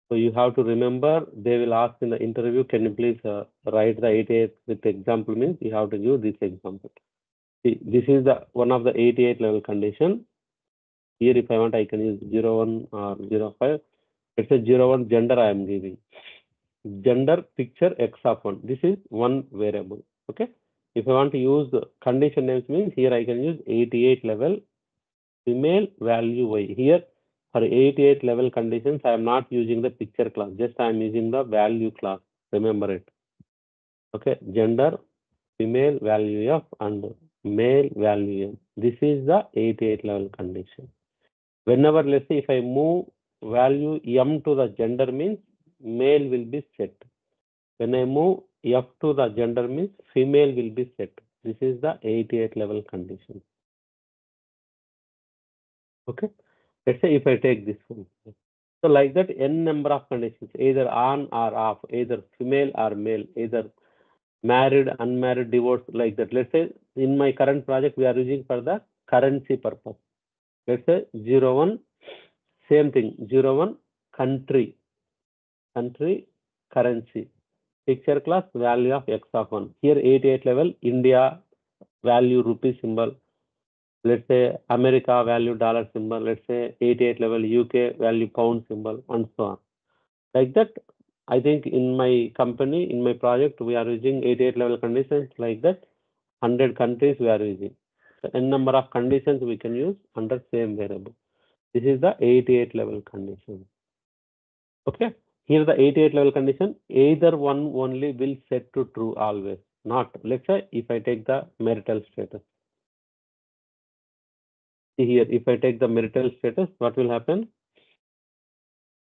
So you have to remember, they will ask in the interview, can you please write the 88 with example, means you have to give this example. See, this is the one of the 88 level condition. Here if I want, I can use 01 or 05. It's a 01 gender I am giving. Gender picture x of 1. This is one variable. Okay. If I want to use the condition names, means here I can use 88 level female value y. Here for 88 level conditions, I am not using the picture class, just I am using the value class. Remember it. Okay, gender, female value f and male value m. This is the 88 level condition. Whenever, let's say, if I move value m to the gender, means male will be set. When I move f to the gender, means female will be set. This is the 88 level condition. Okay. Let's say if I take this one. So like that, n number of conditions, either on or off, either female or male, either married, unmarried, divorced, like that. Let's say in my current project, we are using for the currency purpose. Let's say 01, same thing, 01 country, currency, picture class, value of x of 1. Here 88 level, India value rupee symbol. Let's say America value dollar symbol. Let's say 88 level UK value pound symbol, and so on. Like that, I think in my company, in my project, we are using 88 level conditions like that. 100 countries we are using. So n number of conditions we can use under same variable. This is the 88 level condition. Okay. Here the 88 level condition, either one only will set to true always. Not, let's say if I take the marital status. See here, if I take the marital status, what will happen?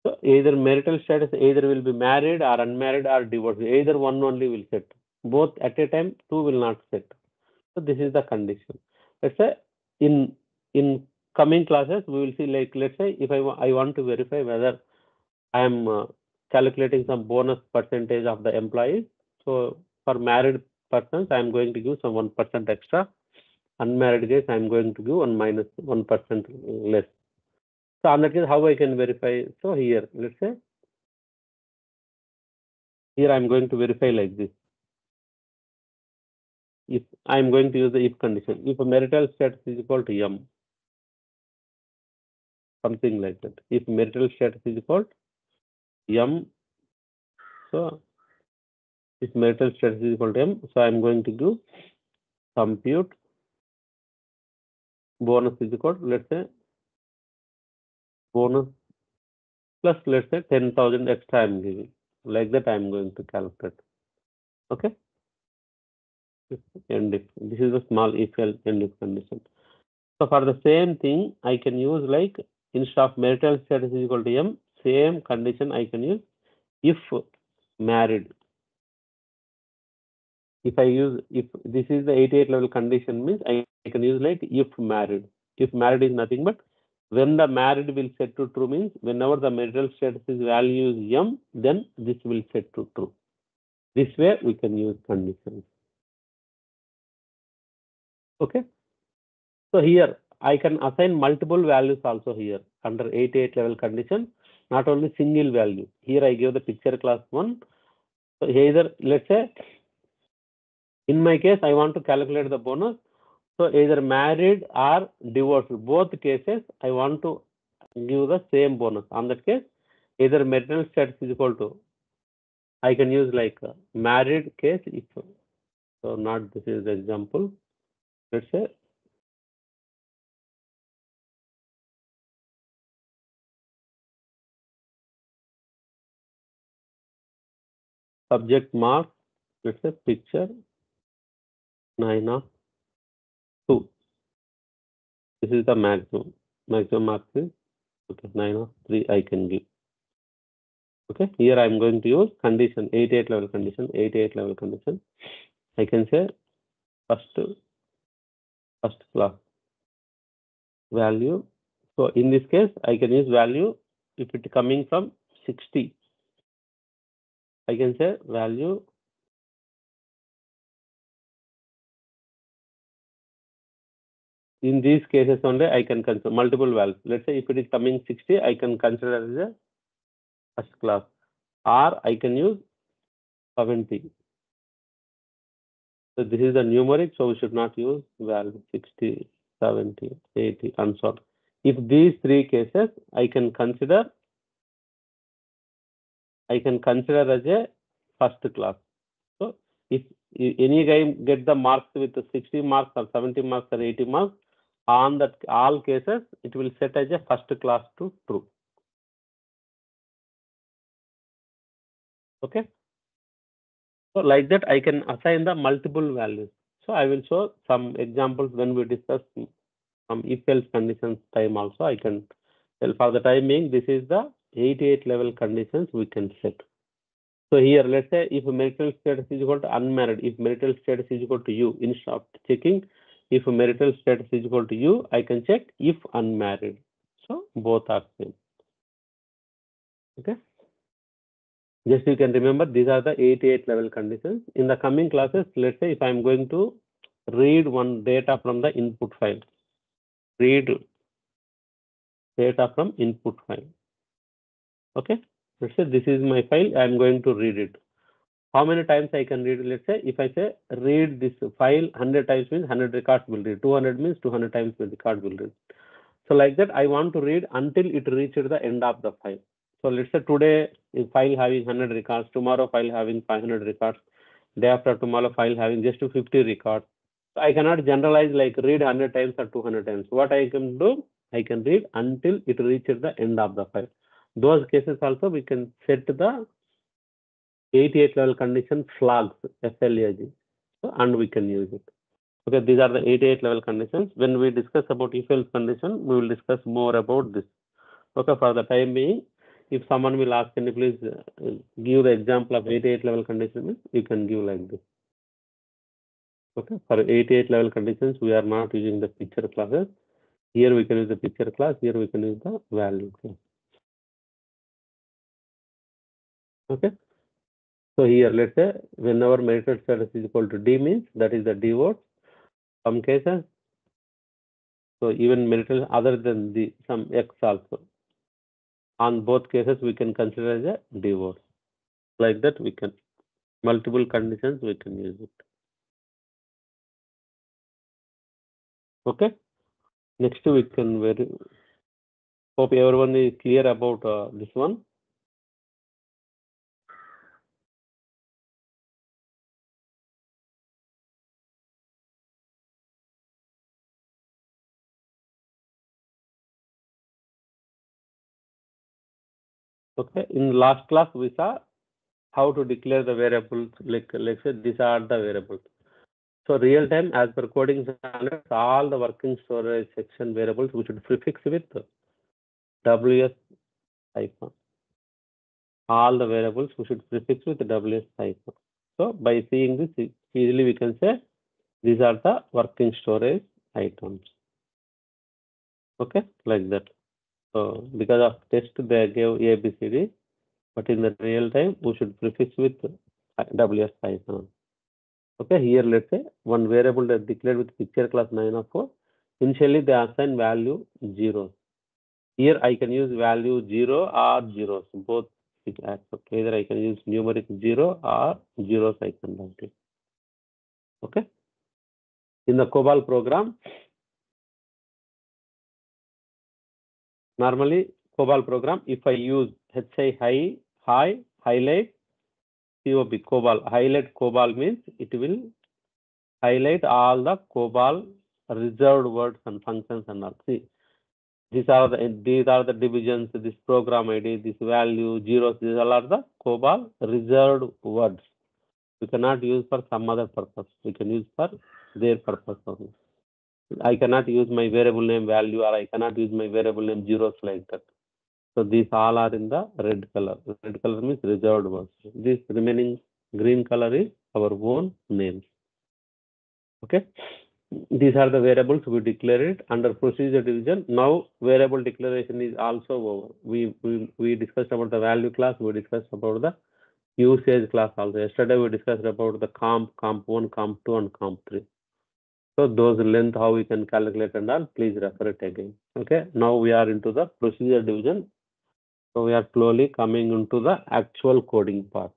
So either marital status, either will be married or unmarried or divorced. Either one only will set. Both at a time, two will not set. So this is the condition. Let's say in coming classes, we will see, like, let's say if I want to verify whether I am calculating some bonus percentage of the employees. So for married persons, I am going to give some 1% extra. Unmarried case, I am going to give 1% less. So on that case, how I can verify? So here, let's say, here I am going to verify like this. If I am going to use the if condition, if a marital status is equal to M, something like that. If marital status is equal to M, so if marital status is equal to M, so I am going to do compute bonus is equal to, let's say, bonus plus, let's say, 10,000 extra I am giving. Like that I am going to calculate. Okay. And if this is a small if else end if condition. So for the same thing, I can use, like, instead of marital status is equal to M, same condition I can use if married. If I use, if this is the 88 level condition, means I can use like if married. If married is nothing but when the married will set to true, means whenever the marital status is value is M, then this will set to true. This way we can use conditions. Okay. So here I can assign multiple values also here under 88 level condition, not only single value. Here I give the picture class 1. So either, let's say, in my case, I want to calculate the bonus. So either married or divorced, both cases, I want to give the same bonus. On that case, either marital status is equal to, I can use like married case, if so, not this is the example. Let's say subject mark, let's say picture 9 of 2. This is the maximum. Maximum mark is okay, 9 of 3 I can give. Okay, here I am going to use condition 88 level condition, 88 level condition. I can say first class value. So in this case, I can use value if it coming from 60. I can say value in these cases only I can consider multiple values. Let's say if it is coming 60, I can consider as a first class, or I can use 70. So this is the numeric, so we should not use value 60, 70, 80, and so on. If these three cases, I can consider as a first class. So if any guy get the marks with 60 marks or 70 marks or 80 marks, on that all cases, it will set as a first class to true. Okay. So like that, I can assign the multiple values. So I will show some examples when we discuss some if-else conditions time also. I can tell for the time being, this is the 88 level conditions we can set. So here, let's say if marital status is equal to unmarried, if marital status is equal to you, instead of checking if marital status is equal to you, I can check if unmarried. So both are same. Okay. Just you can remember, these are the 88 level conditions. In the coming classes, let's say if I'm going to read one data from the input file, read data from input file. Okay. Let's say this is my file, I'm going to read it. How many times I can read? Let's say if I say read this file 100 times means 100 records will read, 200 means 200 times the record will read. So like that, I want to read until it reaches the end of the file. So let's say today file having 100 records, tomorrow file having 500 records, day after tomorrow file having just 50 records. So I cannot generalize like read 100 times or 200 times. What I can do, I can read until it reaches the end of the file. Those cases also we can set the 88 level condition flags, FLAG, so, and we can use it. Okay, these are the 88 level conditions. When we discuss about if-else condition, we will discuss more about this. Okay, for the time being, if someone will ask, can you please give the example of 88 level condition, you can give like this. Okay, for 88 level conditions, we are not using the picture classes. Here we can use the picture class, here we can use the value class. Okay. So here, let's say, whenever marital status is equal to D means that is the divorce. Some cases, so even marital other than the some X also. On both cases, we can consider as a divorce. Like that, we can multiple conditions we can use it. Okay. Next we can hope everyone is clear about this one. Okay. In last class, we saw how to declare the variables. Like let's say these are the variables. So real time, as per coding standards, all the working storage section variables we should prefix with WS hyphen. All the variables we should prefix with WS hyphen. So by seeing this, easily we can say these are the working storage items. Okay, like that. So because of test they gave ABCD, but in the real time we should prefix with WS hyphen. Okay, here let's say one variable that declared with picture class 904. Initially they assign value 0. Here I can use value 0 or zeros. Both either I can use numeric 0 or zeros I can write it. Okay. In the COBOL program, normally COBOL program, if I use HI high highlight COB COBOL, highlight COBOL means it will highlight all the COBOL reserved words and functions and all. See, these are the divisions, this program ID, this value, zeros, these all are the COBOL reserved words. We cannot use for some other purpose. We can use for their purpose only. I cannot use my variable name value, or I cannot use my variable name zeros like that. So these all are in the red color. Red color means reserved words. This remaining green color is our own names. Okay. These are the variables we declare it under procedure division. Now variable declaration is also over. We discussed about the value class. We discussed about the usage class also. Yesterday we discussed about the comp 1, comp 2, and comp 3. So those length how we can calculate and all, please refer it again. Okay. Now we are into the procedure division. So we are slowly coming into the actual coding part.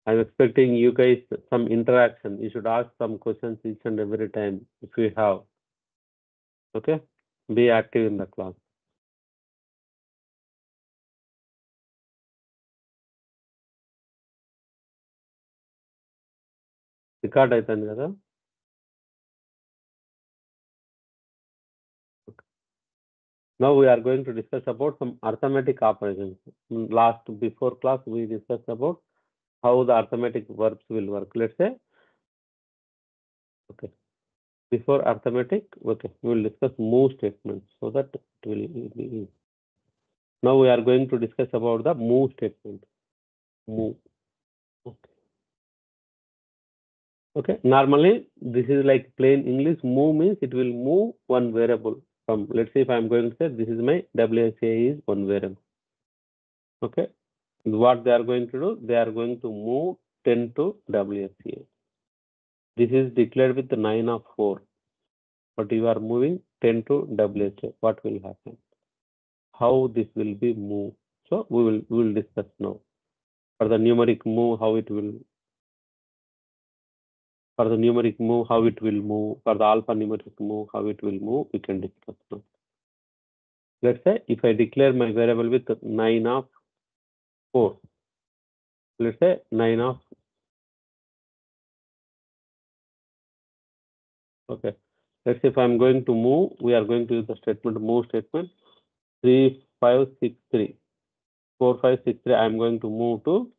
I'm expecting you guys some interaction. You should ask some questions each and every time if you have. Okay, be active in the class. Record అయితుంది కదా. Now we are going to discuss about some arithmetic operations. Before class we discussed about how the arithmetic verbs will work. Let's say, okay, before arithmetic, okay, we will discuss move statements so that it will be. Now we are going to discuss about the move statement. Move. Okay. Okay. Normally, this is like plain English. Move means it will move one variable from. Let's say if I am going to say this is my WSA is one variable. Okay. What they are going to do? They are going to move 10 to WSA. This is declared with 9 of 4. But you are moving 10 to WSA. What will happen? How this will be moved? So we will discuss now. For the numeric move, how it will. For the numeric move, how it will move. For the alphanumeric move, how it will move. We can discuss now. Let's say if I declare my variable with 9 of 4. Let's say 9 of. Okay. Let's say if I'm going to move, we are going to use the statement move statement 3, 5, 6, 3. 4, 5, 6, 3. I'm going to move to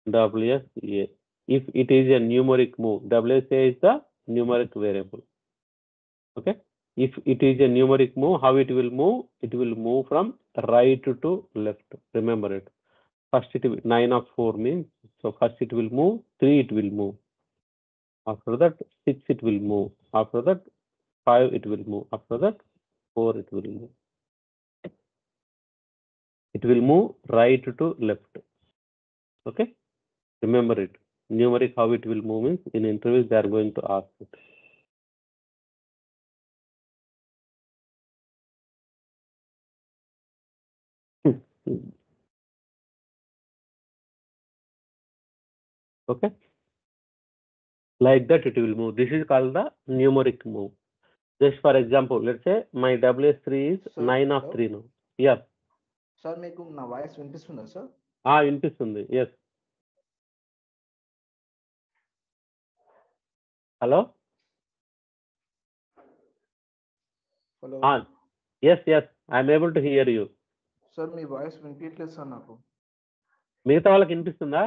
WSA. If it is a numeric move, WSA is the numeric variable. Okay. If it is a numeric move, how it will move? It will move from right to left. Remember it. First it will 9 of 4 means, so first it will move, 3 it will move. After that 6 it will move. After that 5 it will move. After that 4 it will move. It will move right to left. Okay. Remember it. Numeric how it will move means in interviews they are going to ask it. Okay. Like that it will move. This is called the numeric move. Just for example, let's say my WS3 is 9 of 3 now. Yes. Sir, మీకు నా voice వినిపిస్తుందా sir? వినిపిస్తుంది. Yes. Hello? Hello. Yes, I'm able to hear you. Sir మీ voice వినిపించలేదు sir నాకు. మిగతా వాళ్ళకి వినిపిస్తుందా?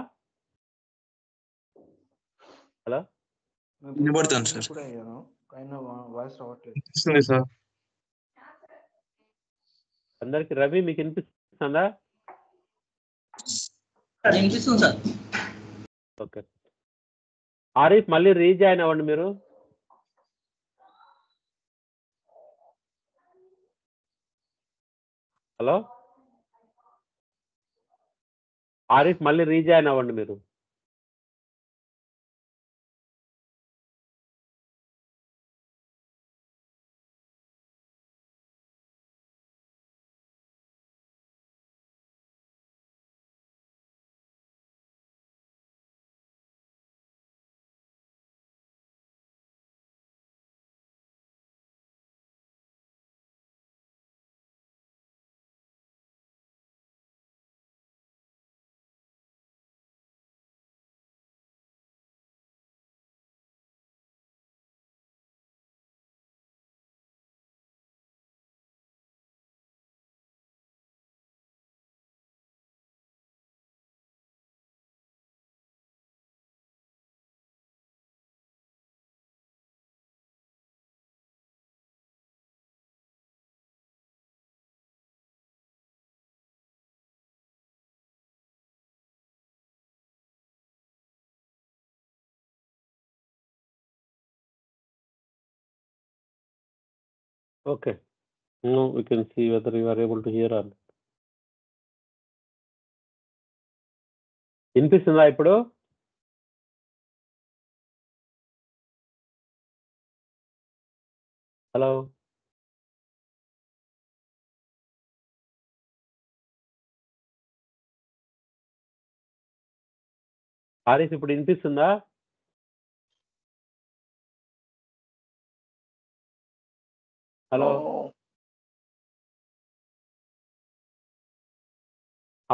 హలో? వినబడుతుంది సార్. కూడా అయ్యాను కానీ వాయిస్ రావట్లేదు. వినిపిస్తుంది సార్. అందరికి రవి మీకు వినిపిస్తుందా? వినిపిస్తుంది సార్. ఓకే. ఆరిఫ్ మళ్ళీ రీజాయిన్ అవ్వండి మీరు. హలో ఆరిఫ్ మళ్ళీ రీజాయిన్ అవ్వండి మీరు. Okay. Now we can see whether you are able to hear or not. వినిపిస్తుందా ఇప్పుడు? హలో హారిస్ ఇప్పుడు వినిపిస్తుందా? హలో,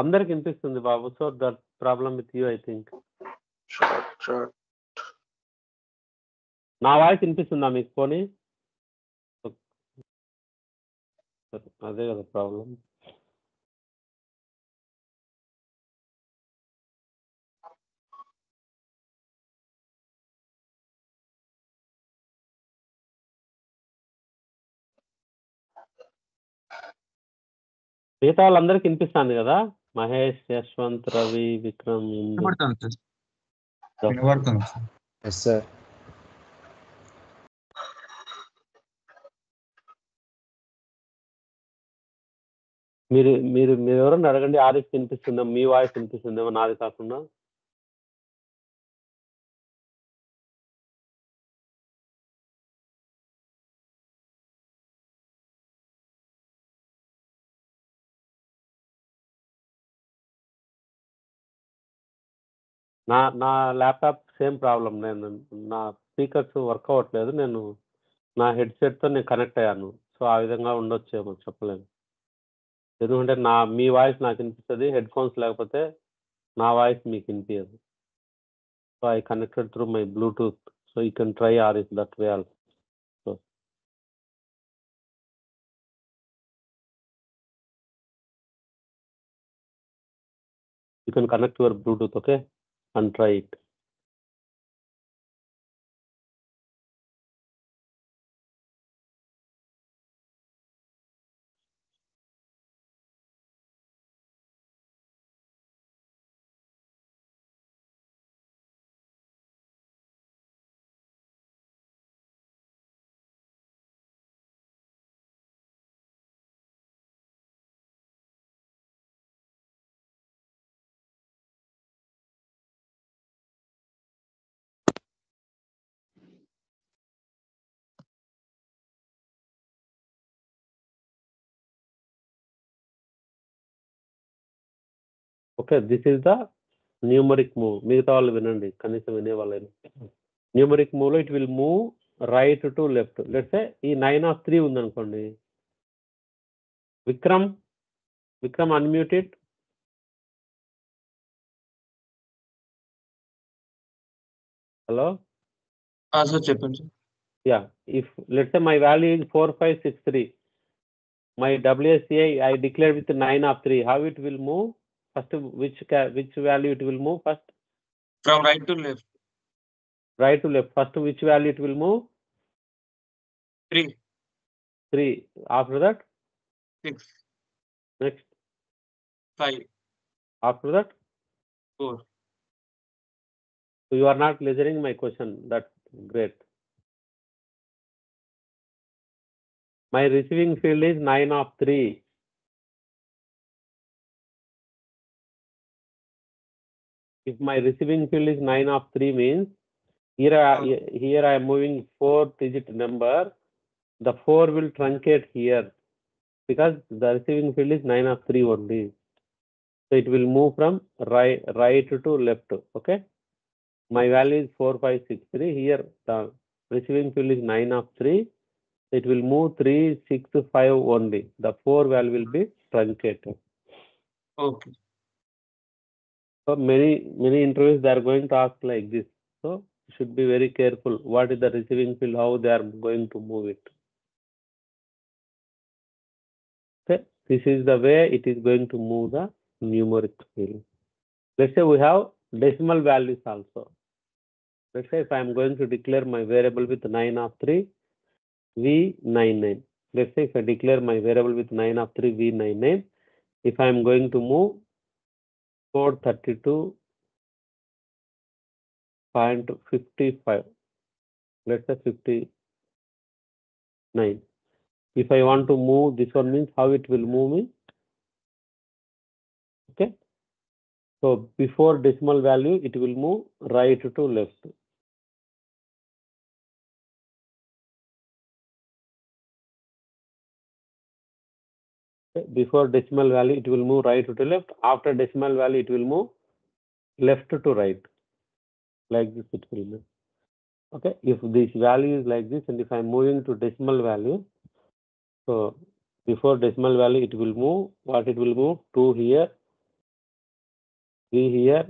అందరికి వినిపిస్తుంది బాబు. So that problem with you I think. Short నా వాయిస్ వినిపిస్తుందా మీకు? పోనీ అదే కదా ప్రాబ్లం. మిగతా వాళ్ళందరికి వినిపిస్తుంది కదా? మహేష్, యశ్వంత్, రవి, విక్రమ్, ఇందు. వినబడుతుంది సార్. వినబడుతుంది సార్. Yes sir. మీరు మీరు మీరు ఎవరన్నా అడగండి. ఆరిఫ్ వినిపిస్తుందా? మీ వాయిస్ వినిపిస్తుందేమో, నాది కాకుండా. నా ల్యాప్టాప్ సేమ్ ప్రాబ్లం. నా స్పీకర్స్ వర్క్ అవ్వట్లేదు. నా హెడ్సెట్తో నేను కనెక్ట్ అయ్యాను. సో ఆ విధంగా ఉండొచ్చేమో, చెప్పలేను. ఎందుకంటే మీ వాయిస్ నాకు వినిపిస్తుంది, హెడ్ ఫోన్స్ లేకపోతే నా వాయిస్ మీకు వినిపించదు. So I connected through my Bluetooth. So you can try Arif that way also. You can connect your Bluetooth, okay, and try it. Okay, this is the numeric move. మిగతా వాళ్ళు వినండి, కనీసం వినే వాళ్ళైనా. న్యూమరిక్ మూవ్ లో it will move right to left. Let's say ఈ 9/3 ఉందనుకోండి. Vikram unmuted. Hello, sir చెప్పండి sir. yeah, if let's say my value is 4563, my WSCI I declared with 9/3, how it will move? First, which value it will move first? From right to left. Right to left. First, which value it will move? 3. After that? 6. Next. 5. After that? 4. So you are not listening my question. That's great. My receiving field is 9/3. If my receiving field is 9/3 means here I am moving 4-digit number. The 4 will truncate here because the receiving field is 9/3 only. So it will move from right to left. Okay. My value is 4563. Here the receiving field is 9/3. It will move 3, 6, 5 only. The 4 value will be truncated. Okay. So many interviews they are going to ask like this. So you should be very careful. What is the receiving field? How they are going to move it? Okay, this is the way it is going to move the numeric field. Let's say we have decimal values also. Let's say if I am going to declare my variable with 9/3 V99. Let's say if I declare my variable with 9/3 V99, if I am going to move 432.55, let's say 59. If I want to move this one, means how it will move me. Okay. So before decimal value, it will move right to left. Okay. Before decimal value, it will move right to left. After decimal value, it will move left to right. like this it will move. Okay, if this value is like this, and if I'm moving to decimal value, so before decimal value it will move, what it will move? 2 here, 3 here,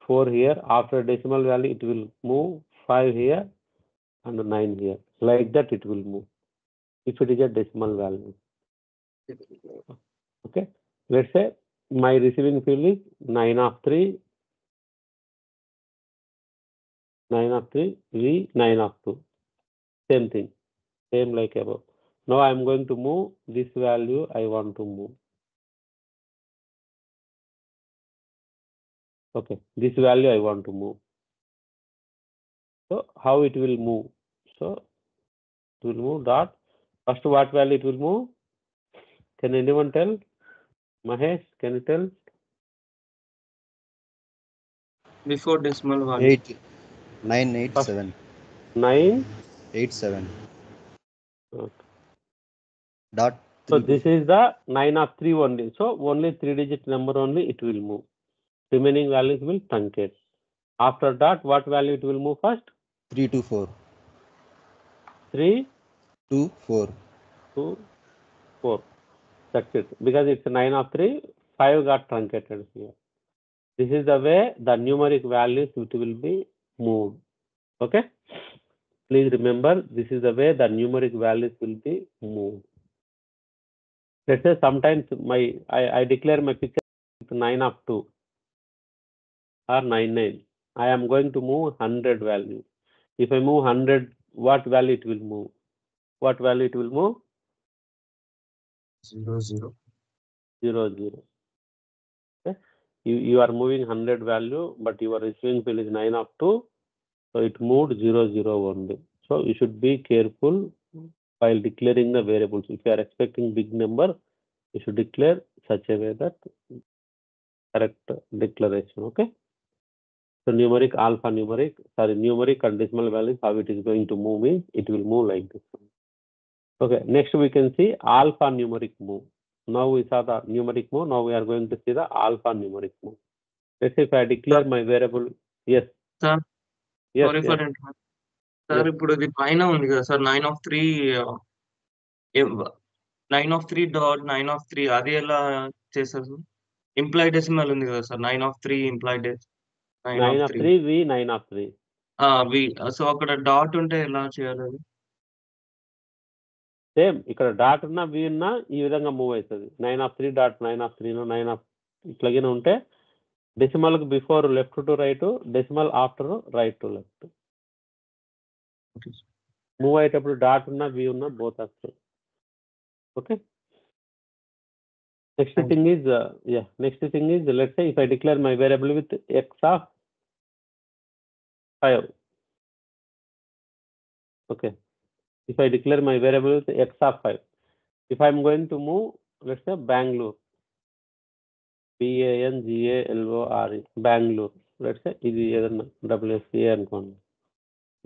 4 here. After decimal value it will move 5 here and 9 here. Like that it will move if it is a decimal value. Okay, let's say my receiving field is 9 of 3, 9 of 3, V 9 of 2. Same thing, same like above. Now I'm going to move this value. I want to move. Okay, this value I want to move. So how it will move? So it will move dot. First, what value it will move? Can anyone tell? Mahesh, can you tell? Before decimal value. 987. 9. 87. Okay. Dot So 3. this is the 9 of 3 only. So only 3-digit number only it will move. Remaining values will truncate. After that, what value it will move first? 324. 3, 24. 2, 4. That's it. Because it's 9 of 3, 5 got truncated here. This is the way the numeric values it will be moved. Okay. Please remember, this is the way the numeric values will be moved. Let's say sometimes I declare my picture 9 of 2 or 99. I am going to move 100 value. If I move 100, what value it will move? What value it will move? 0, 0. 0, 0. Okay. You are moving 100 value, but your receiving field is 9 of 2. So it moved 0, 0 only. So you should be careful while declaring the variables. If you are expecting big number, you should declare such a way that correct declaration. Okay. So numeric, alphanumeric, numeric and decimal values, how it is going to move means it will move like this. Okay. Next we can see alphanumeric move. Now we saw the numeric move. Now we are going to see the alphanumeric move. Let's say if I declare my variable, yes. Sir, Yes. sorry for interrupting. Sir Yes. ఇప్పుడు ఇది పైన ఉంది కదా sir 9 of 3 9 of 3 dot 9 of 3 అది ఎలా చేస్తారు sir? Implied decimal ఉంది కదా sir 9 of 3 implied 9 9 of of 3. 3, V 9 of 3. We so అక్కడ డాట్ ఉంటే ఎలా చేయాలి అది? సేమ్ ఇక్కడ డాట్ ఉన్నా వి ఉన్నా ఈ విధంగా మూవ్ అవుతుంది. 9 of 3 డాట్ 9 of 3 9 of ఇట్లాగే ఉంటే డెసిమల్ కు before left to right, decimal after right to left. Move అయ్యేటప్పుడు డాట్ ఉన్నా వి ఉన్నా బోత్ వస్తాయి. Okay. Next thing is let's say if I declare my variable with x of 5. Okay. If I declare my variable with x of 5, if I am going to move, let's say Bangalore, Bangalore, Bangalore, let's say ఇది ఏదన్నా WSA అనుకోండి.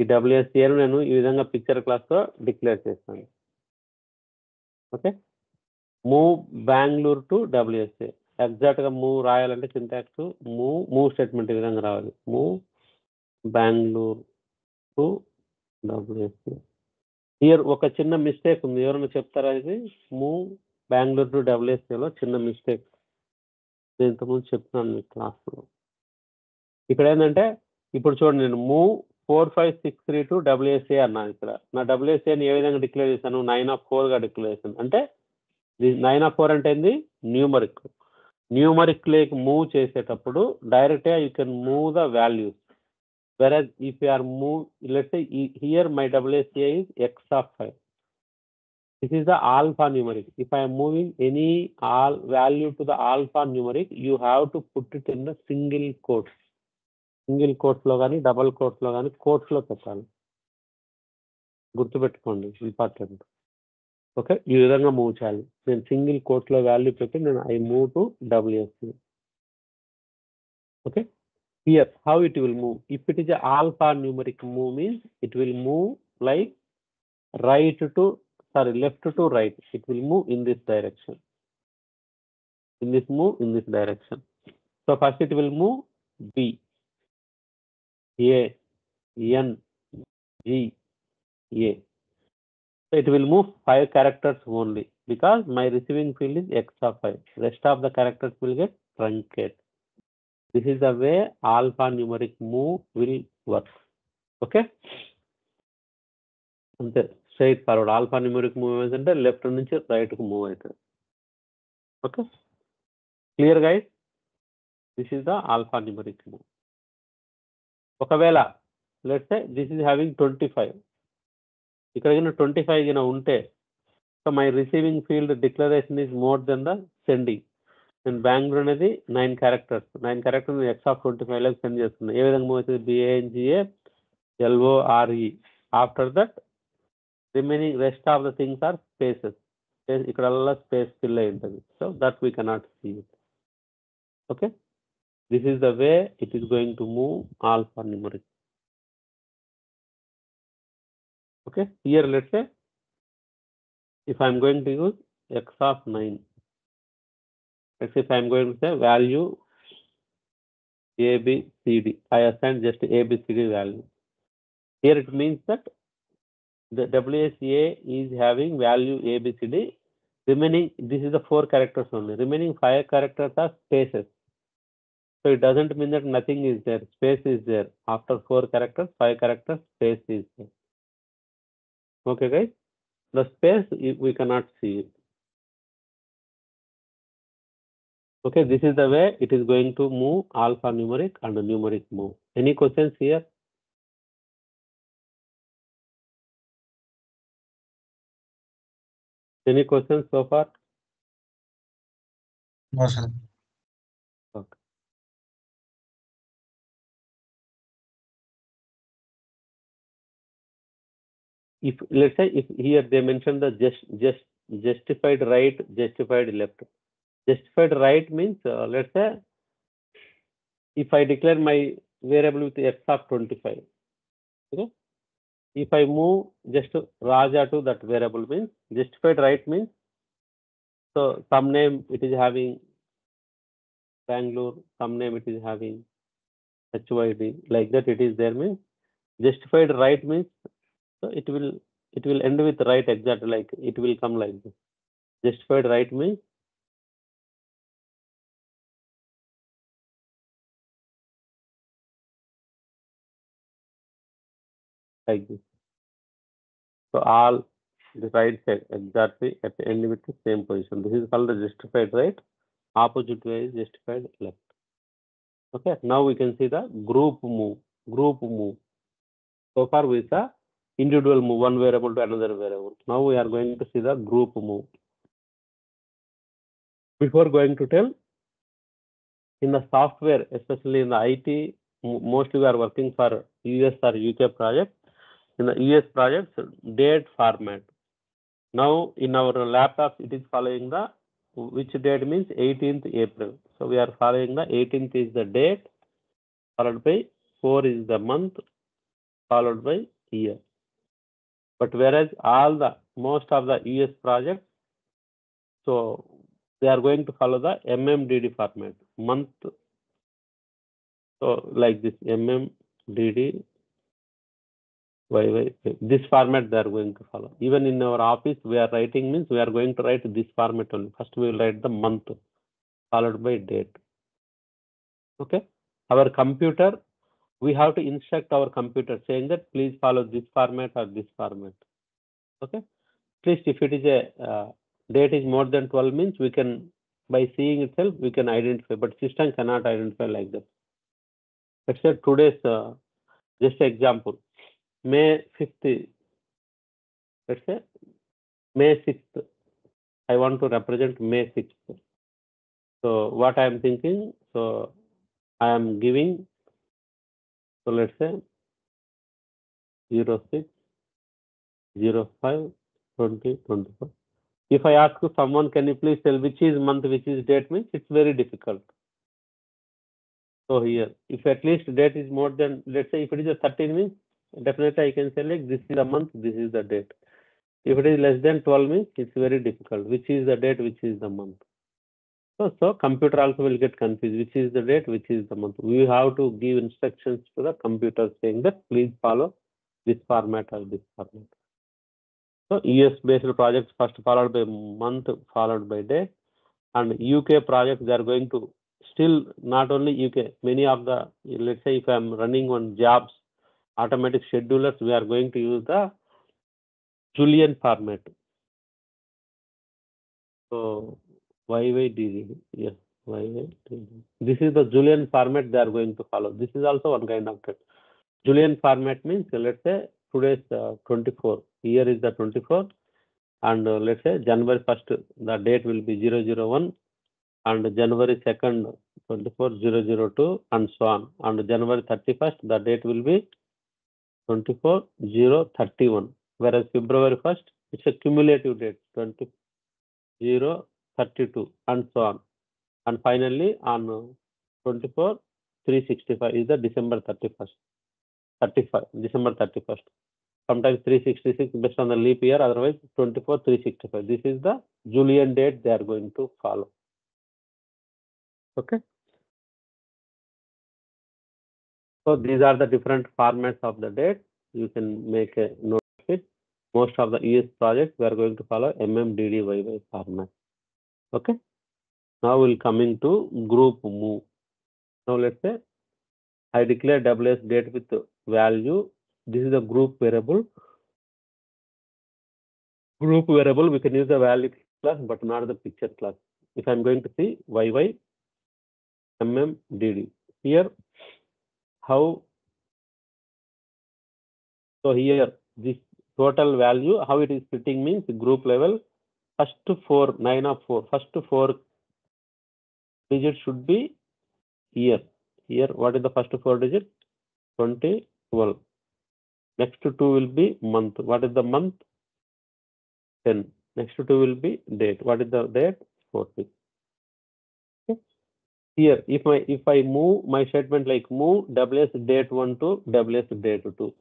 ఈ WSA నేను ఈ విధంగా picture క్లాస్తో declare చేస్తాను. Okay. Move Bengaluru to WSA. ఎగ్జాక్ట్గా move రాయాలంటే సింటాక్స్ మూవ్ స్టేట్మెంట్ ఈ విధంగా రావాలి. Move Bengaluru to WSA. Here ఒక చిన్న మిస్టేక్ ఉంది. ఎవరైనా చెప్తారా? ఇది మూవ్ బెంగళూరు టు WSAలో చిన్న మిస్టేక్. నేను ఇంతకుముందు చెప్తున్నాను మీ క్లాస్లో. ఇక్కడ ఏంటంటే ఇప్పుడు చూడండి, నేను మూవ్ 4563 టు WSA అన్నాను. ఇక్కడ నా WSAని ఏ విధంగా డిక్లేర్ చేశాను? 9 of 4గా డిక్లేర్ చేశాను. అంటే 9 of 4 అంటే ఏంది? న్యూమరిక్ లేక్ మూవ్ చేసేటప్పుడు డైరెక్ట్గా you can move the values. Whereas if you are move, let's say here my WSA is x of 5. This is the alphanumeric. If I am moving any value to the alphanumeric, you have to put it in the single quotes. Single quotes లో కానీ double quotes లో కానీ quotes లో పెట్టాలి. గుర్తుపెట్టుకోండి, important. Okay. ఈ విధంగా move చేయాలి. నేను సింగిల్ quotes లో వాల్యూ పెట్టి నేను I move to WSA. Okay. Here, how it will move? If it is a alphanumeric move means it will move like left to right. It will move in this direction. In this direction. So first it will move B. A, N, G, A. So it will move 5 characters only because my receiving field is X of 5. Rest of the characters will get truncate. This is the way alphanumeric move will work. Okay? అంతే straightforward alphanumeric move ఏంటంటే left నుంచి రైట్కు move అవుతుంది. Okay clear guys, this is the alphanumeric move. ఒకవేళ let's say this is having 25, ఇక్కడ 25 ఉంటే so my receiving field declaration is more than the sending. నేను బెంగళూరు అనేది 9 క్యారెక్టర్స్ X of 25 లాగా సెండ్ చేస్తున్నాను. ఏ విధంగా మూవ్ అవుతుంది? BANGA LORE. After that remaining rest of the things are spaces. ikkadalla space fill ayi untadi, so that we cannot see it. Okay, this is the way it is going to move alphanumeric. Okay, here let's say if I am going to use X of 9, let's say if I am going to say value ABCD, I assign just ABCD value. Here it means that the WSA is having value ABCD. Remaining, this is the 4 characters only. Remaining 5 characters are spaces. So it doesn't mean that nothing is there. Space is there. After 4 characters, 5 characters, space is there. Okay, guys. The space we cannot see it. Okay, this is the way it is going to move alphanumeric and numeric move. Any questions here? Any questions so far? No, sir. Okay. If let's say if here they mention the justified right, justified left. Justified right means let's say if I declare my variable with X of 25, okay, if I move just Raja to that variable means justified right means, so some name it is having Bangalore, some name it is having HYD, like that it is there means justified right means, so it will end with right exactly, like it will come like this. Justified right means like this. So all the right side exactly at the end with the same position. This is called the justified right. Opposite way is justified left. Okay, now we can see the group move. Group move. So far we saw individual move, one variable to another variable. Now we are going to see the group move. Before going to tell, in the software, especially in the IT, mostly we are working for US or UK project. In the US projects, date format. Now in our laptops, it is following the, which date means 18th April. So we are following the 18th is the date, followed by 4 is the month, followed by year. But whereas most of the US projects, so they are going to follow the MMDD format, month. So like this MMDD YY, this format they are going to follow. Even in our office, we are writing means we are going to write this format only. First we will write the month, followed by date. Okay, our computer, we have to instruct our computer saying that please follow this format or this format. Okay, at least if it is a date is more than 12 means we can, by seeing itself we can identify, but system cannot identify like that. Let's say today's just example, May 5th, let's say May 6th, I want to represent May 6th. So what I am thinking, so I am giving, so let's say 06/05/2024. If I ask to someone, can you please tell which is month, which is date, means it's very difficult. So here, if at least date is more than, let's say if it is a 13 means, definitely I can say like this is the month, this is the date. If it is less than 12 means it's very difficult. Which is the date, which is the month. So computer also will get confused, which is the date, which is the month. We have to give instructions to the computer saying that please follow this format or this format. So US based projects first followed by month, followed by day, and UK projects they are going to still not only UK, many of the, let's say if I'm running on jobs, automatic schedulers, we are going to use the Julian format. So YYDD, yes, YYDD. This is the Julian format they are going to follow. This is also one kind of text. Julian format means, let's say today's 24, year is the 24, and let's say January 1st, the date will be 001, and January 2nd, 24, 002, and so on. And January 31st, the date will be 24, 031, whereas February 1st, it's a cumulative date, 20, 032, and so on. And finally, on 24, 365 is the December 31st, 35, December 31st. Sometimes 366 based on the leap year, otherwise 24, 365. This is the Julian date they are going to follow. Okay. So these are the different formats of the date. You can make a note of it. Most of the ES projects, we are going to follow MMDDYY format. Okay. Now we'll coming to group move. Now let's say I declare WS date with value. This is a group variable. Group variable, we can use the value class, but not the picture class. If I'm going to see YY MMDD here, how? So here this total value, how it is splitting means group level. First 4, 9 of 4. First 4 digits should be year. Here, what is the first 4 digits? 20, 12. Next 2 will be month. What is the month? 10. Next 2 will be date. What is the date? 14. Okay. Here, if I move my statement like move WS date 1 to WS date 2.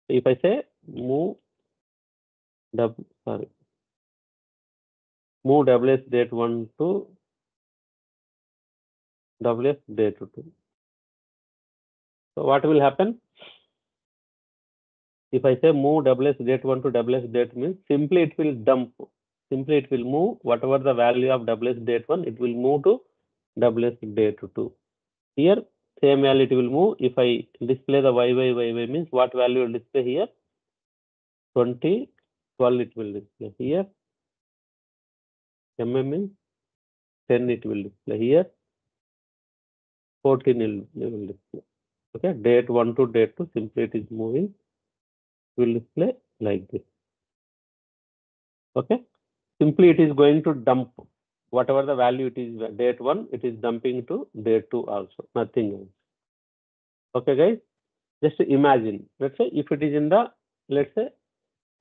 If I say move move WS date 1 to WS date 2. So what will happen? If I say move WS date 1 to WS date means simply it will dump. Simply it will move whatever the value of WS date 1, it will move to WS date 2. Here, same value it will move. If I display the YY means what value will display here? 20, 12 it will display here. means 10 it will display here. 14 it will display. Okay, date 1 to date 2, simply it is moving. Will display like this. Okay, simply it is going to dump whatever the value it is date 1, it is dumping to date 2 also, nothing else. Okay, guys, just imagine, let's say if it is in the, let's say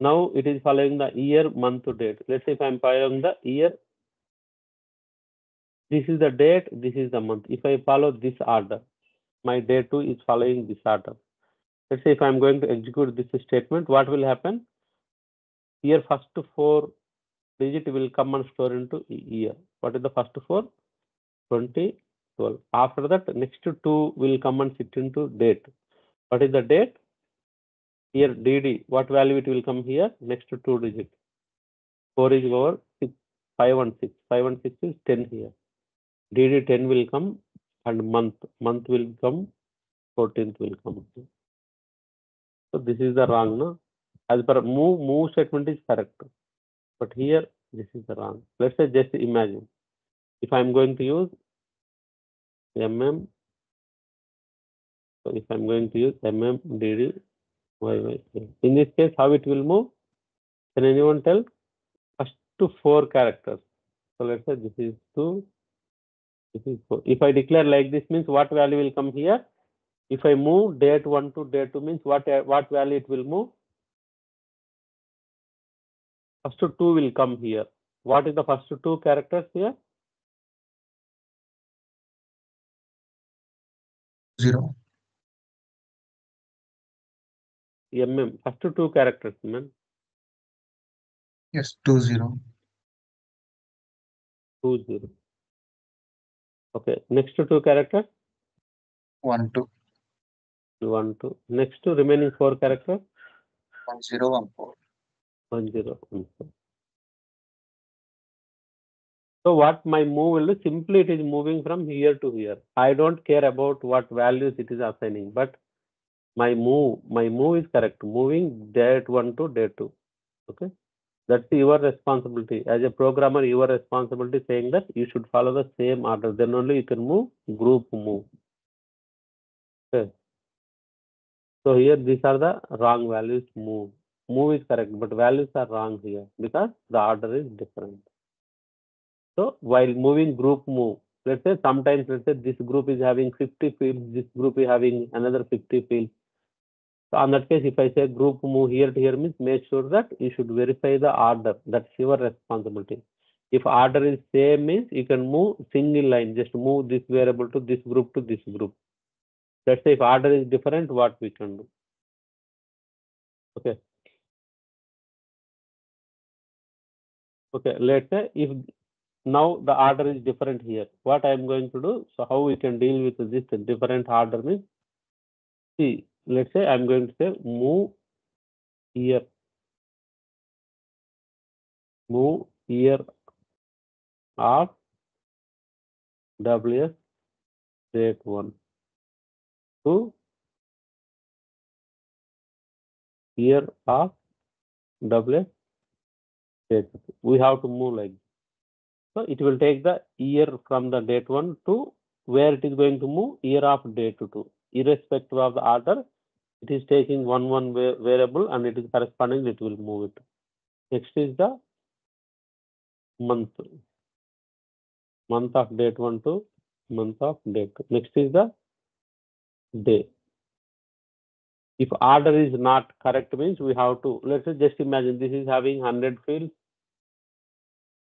now it is following the year, month to date. Let's say if I'm following the year, this is the date, this is the month. If I follow this order, my day 2 is following this order. Let's say if I'm going to execute this statement, what will happen? Here first 4 digit will come and store into year. What is the first 4? 20, 12. After that, next 2 will come and sit into date. What is the date? Here DD, what value it will come here? Next 2 digits. 4 is over 6, 5 and 6. 5 and 6 is 10 here. DD 10 will come and month will come, 14th will come. So this is the wrong, no? As per move statement is correct. But here, this is the wrong. Let's say just imagine. If I'm going to use MM, so if I'm going to use MMDD, YY. In this case, how it will move? Can anyone tell? First 4 characters. So let's say this is 2, this is 4. If I declare like this means what value will come here? If I move date 1 to date 2 means what value it will move? First 2 will come here. What is the first 2 characters here? 0. First 2 characters, man. Yes, 20. 20. Okay, next two characters, 1 2 1 2. Next remaining 4 characters, 1 0 1 4. 1 0 1 4. So what my move will do, simply it is moving from here to here. I don't care about what values it is assigning, but my move is correct. Moving date 1 to date 2. Okay, that's your responsibility as a programmer. Your responsibility saying that you should follow the same order. Then only you can move group move. Okay. So here these are the wrong values. Move is correct, but values are wrong here because the order is different. So while moving group move, let's say sometimes this group is having 50 fields, this group is having another 50 fields. So on that case, if I say group move here to here means make sure that you should verify the order. That's your responsibility. If order is same means you can move single line, just move this variable to this group to this group. Let's say if order is different, what we can do. Okay. Okay, let's say if now the order is different here, what I am going to do, so how we can deal with this different order means, see, let's say I'm going to say move here of WS date 1 to year of WS date 2. We have to move like this. So it will take the year from the date 1 to where it is going to move, year of date 2. Irrespective of the order, it is taking one variable and it is corresponding, it will move it. Next is the month of date 1 to month of date 2. Next is the day. If order is not correct means we have to, let's say just imagine this is having 100 fields.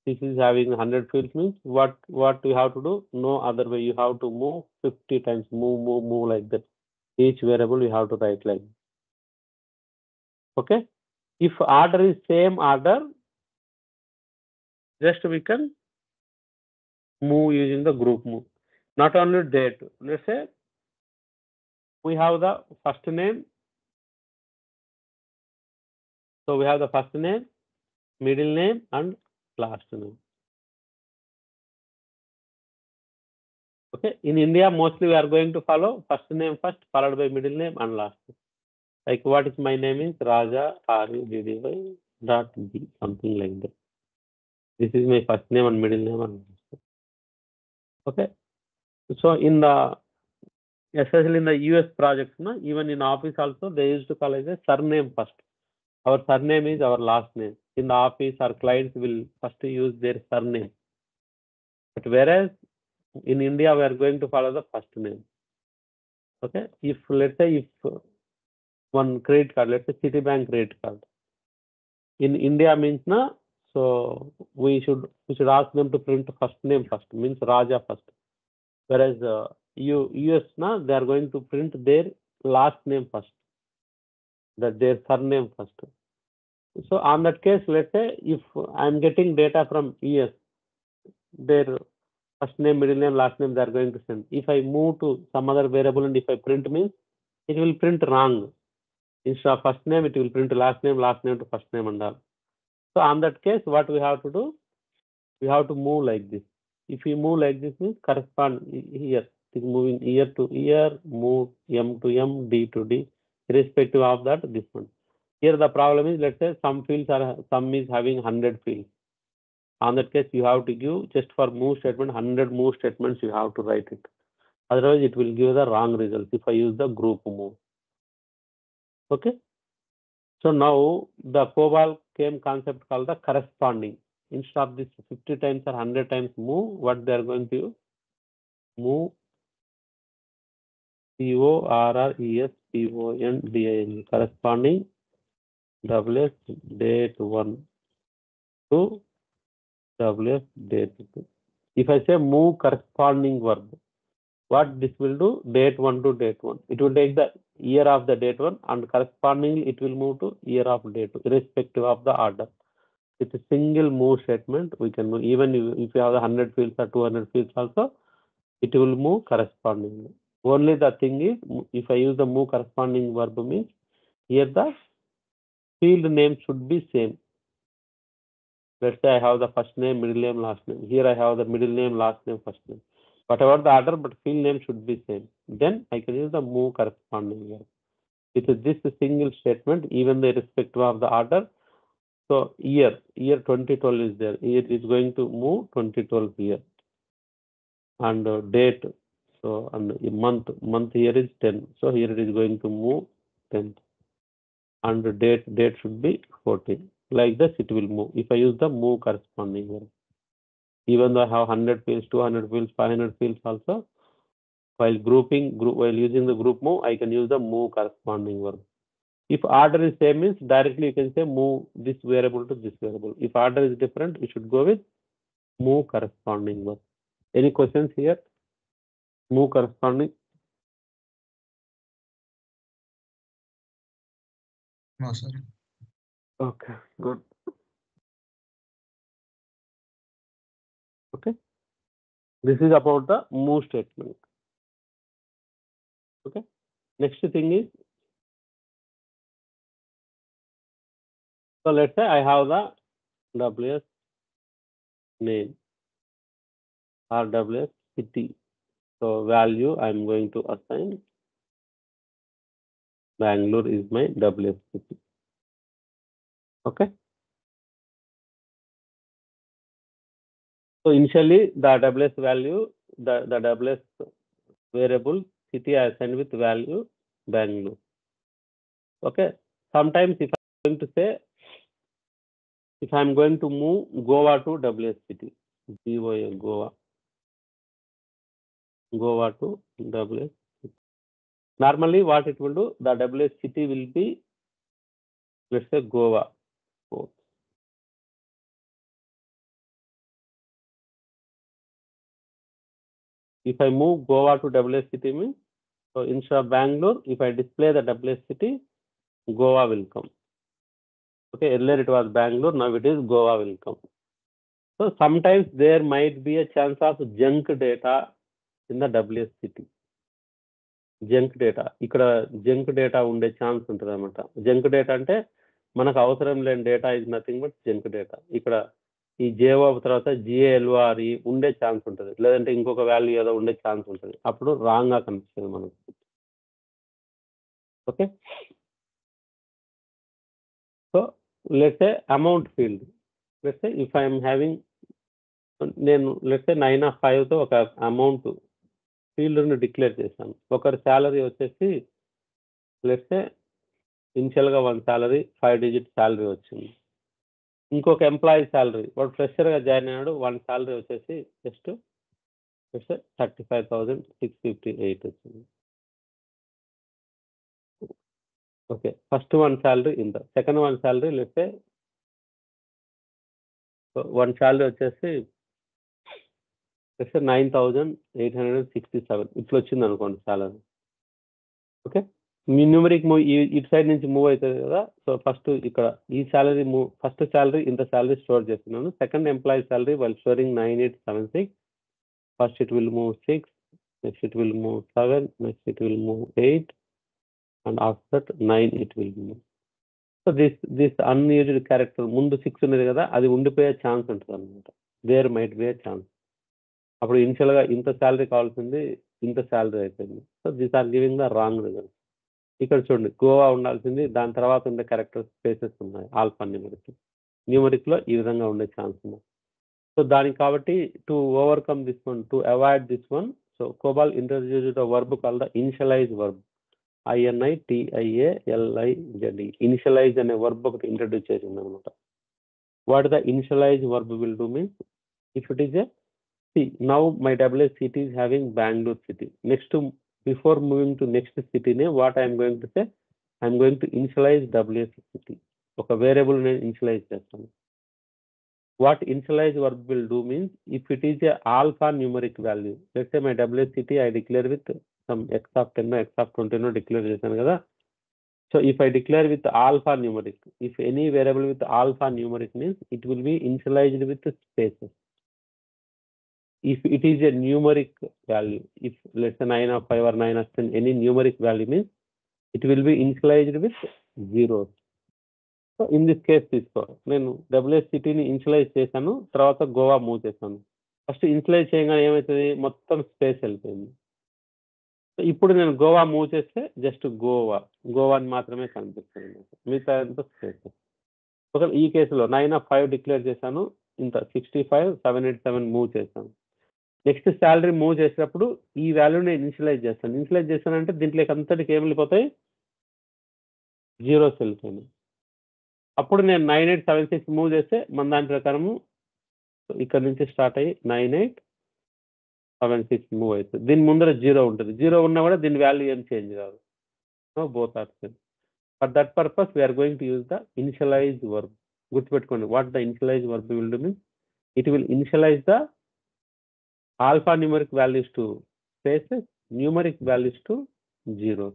This is having 100 fields means what you have to do? No other way. You have to move 50 times. Move like that. Each variable you have to write like. Okay. If order is same order, just we can move using the group move. Not only date. Let's say we have the first name. So we have the first name, middle name, and last name. Okay. In India, mostly we are going to follow first name first, followed by middle name and last name. Like what is my name is Raja RUDDY .B, something like that. This is my first name and middle name and last name. Okay. So in the, especially in the US projects, no, even in office also, they used to call it a surname first. Our surname is our last name. In the office, our clients will first use their surname. But whereas in India, we are going to follow the first name. Okay. If let's say if one credit card, let's say Citibank credit card. In India means na, so we should ask them to print first name first, means Raja first. Whereas US na, they are going to print their last name first, that their surname first. So on that case, let's say if I'm getting data from US, their first name, middle name, last name, they are going to send. If I move to some other variable and if I print means, it will print wrong. Instead of first name, it will print last name to first name and all. So on that case, what we have to do? We have to move like this. If we move like this means correspond here. It is moving year to year, move M to M, D to D, irrespective of that, this one. Here the problem is, let's say some is having 100 fields. On that case, you have to give just for move statement, 100 move statements you have to write it. Otherwise, it will give the wrong results if I use the group move. Okay. So now the COBOL came concept called the corresponding. Instead of this 50 times or 100 times move, what they are going to do? Move CORRESPONDING, corresponding WS date 1 to WS date 2. If I say move corresponding verb, what this will do? Date 1 to date 1. It will take the year of the date 1 and correspondingly it will move to year of date 2, irrespective of the order. It's a single move statement. We can move, even if you have 100 fields or 200 fields also, it will move correspondingly. Only the thing is, if I use the move corresponding verb means here the field name should be same. Let's say I have the first name, middle name, last name. Here I have the middle name, last name, first name. Whatever the order, but field name should be same. Then I can use the move corresponding verb. With this single statement, even irrespective of the order. So year 2012 is there. Year is going to move 2012 here. And date. So and month here is 10. So here it is going to move 10th. And the date should be 14. Like this it will move. If I use the move corresponding verb. Even though I have 100 fields, 200 fields, 500 fields also, while using the group move, I can use the move corresponding verb. If order is same means directly you can say move this variable to this variable. If order is different, you should go with move corresponding verb. Any questions here? Move corresponding. No, sir. Okay, good. Okay. This is about the move statement. Okay. Next thing is, so let's say I have the WS name or WS city. So value I'm going to assign Bangalore is my WS city. Okay. So initially the WS value, the WS variable city I assigned with value Bangalore. Okay. Sometimes if I'm going to move Goa to WS city, Goa to WS city. Normally what it will do, the WS city will be, let's say Goa. If I move Goa to WS city means, so instead of Bangalore, if I display the WS city, Goa will come. Okay, earlier it was Bangalore, now it is Goa will come. So sometimes there might be a chance of junk data in the WS city. Junk data. ఇక్కడ junk data ఉండే chance ఉంటుంది అనమాట. Junk data అంటే మనకు అవసరం లేని data is nothing but junk data. ఇక్కడ ఈ జేఓ తర్వాత జిఏఎల్ఓఆర్ఈ ఉండే ఛాన్స్ ఉంటుంది, లేదంటే ఇంకొక వాల్యూ ఏదో ఉండే ఛాన్స్ ఉంటుంది. అప్పుడు రాంగ్ గా కనిపిస్తుంది మనకు. Okay. So let's say amount field. Let's say if I'm having, నేను లెట్స్ సే 9 of 5 తో ఒక అమౌంట్ ఫీల్డ్ని డిక్లేర్ చేశాను. ఒకరి శాలరీ వచ్చేసి లెట్స్ సే ఇనిషియల్గా 1 శాలరీ 5 digit శాలరీ వచ్చింది. ఇంకొక ఎంప్లాయీ శాలరీ, వాడు ఫ్రెషర్గా జాయిన్ అయ్యాడు, 1 శాలరీ వచ్చేసి జస్ట్ 35,658 వచ్చింది. ఓకే. ఫస్ట్ 1 శాలరీ ఇంత, second 1 salary let's say 1 salary వచ్చేసి 9,867 ఇట్లా వచ్చింది అనుకోండి శాలరీ. ఓకే. మీ న్యూమరిక్ మూవ్ ఇటు సైడ్ నుంచి మూవ్ అవుతుంది కదా. సో ఫస్ట్ ఇక్కడ ఈ శాలరీ మూవ్, ఫస్ట్ శాలరీ ఇంత శాలరీ స్టోర్ చేస్తున్నాను. Second employee salary while storing 9876. First it will move 6, next it will move 7, next it will move 8, and after 9 it will move. So this unused character ముందు 6 ఉన్నది కదా, అది ఉండిపోయే chance ఉంటుంది అనమాట. There might be a chance. అప్పుడు ఇనిషియల్గా ఇంత శాలరీ కావాల్సింది ఇంత శాలరీ అయిపోయింది. So this are giving the wrong result. ఇక్కడ చూడండి, గోవా ఉండాల్సింది, దాని తర్వాత ఉండే క్యారెక్టర్ స్పేసెస్ ఉన్నాయి ఆల్ఫా న్యూమరిక్లో ఈ విధంగా ఉండే ఛాన్స్ ఉన్నాయి. సో దానికి కాబట్టి to overcome this one, to avoid this one, so COBOL ఇంట్రడ్యూస్డ్ a verb called the initialize verb. INITIALIZE. Initialise అనే వర్బ్ ఒకటి ఇంట్రడ్యూస్ చేసింది అనమాట. What the initialize verb will do means, if it is a now my WS city is having Bangalore city. Next to, before moving to next city name, what I am going to say, I am going to initialize WS city. ఒక variable నేను initialise చేస్తాను. What initialize verb will do means, if it is a alpha numeric value, let's say my WS city I declare with some x of 10 or x of 20 declare చేశాను కదా. So if I declare with alpha numeric, if any variable with alpha numeric means it will be initialized with spaces. if it is a numeric value, if let's say 9 of 5 or 9 of 10, any numeric value means it will be initialized with zeros. So in this case తీసుకో, నేను WSCTని initialise చేశాను, తర్వాత Goa move చేశాను. First initialise చేయగానే ఏమవుతుంది, మొత్తం space వెళ్ళిపోయింది. So ఇప్పుడు నేను గోవా మూవ్ చేస్తే జస్ట్ గోవాని మాత్రమే కనిపిస్తుంది, మిగతా అంతా స్పేస్. ఒకవేళ ఈ కేసులో 9 of 5 డిక్లేర్ చేశాను, ఇంత 65 787 మూవ్ చేశాను. నెక్స్ట్ శాలరీ మూవ్ చేసేటప్పుడు ఈ వాల్యూని ఇనిషియలైజ్ చేస్తాను. ఇనిషియలైజ్ చేస్తానంటే దీంట్లోకి అంతటికి ఏం వెళ్ళిపోతాయి, జీరోస్ వెళ్ళిపోయినాయి. అప్పుడు నేను 9876 మూవ్ చేస్తే మన దాని ప్రకారము ఇక్కడ నుంచి స్టార్ట్ అయ్యి 9876 మూవ్ అవుతుంది. దీని ముందర జీరో ఉంటుంది, జీరో ఉన్నా కూడా దీని వాల్యూ ఏం చేంజ్ కాదు. Both are same. For that purpose we are going to use the initialize verb. గుర్తుపెట్టుకోండి, what the initialize verb will do means it will initialize the alphanumeric values to spaces, numeric values to zero.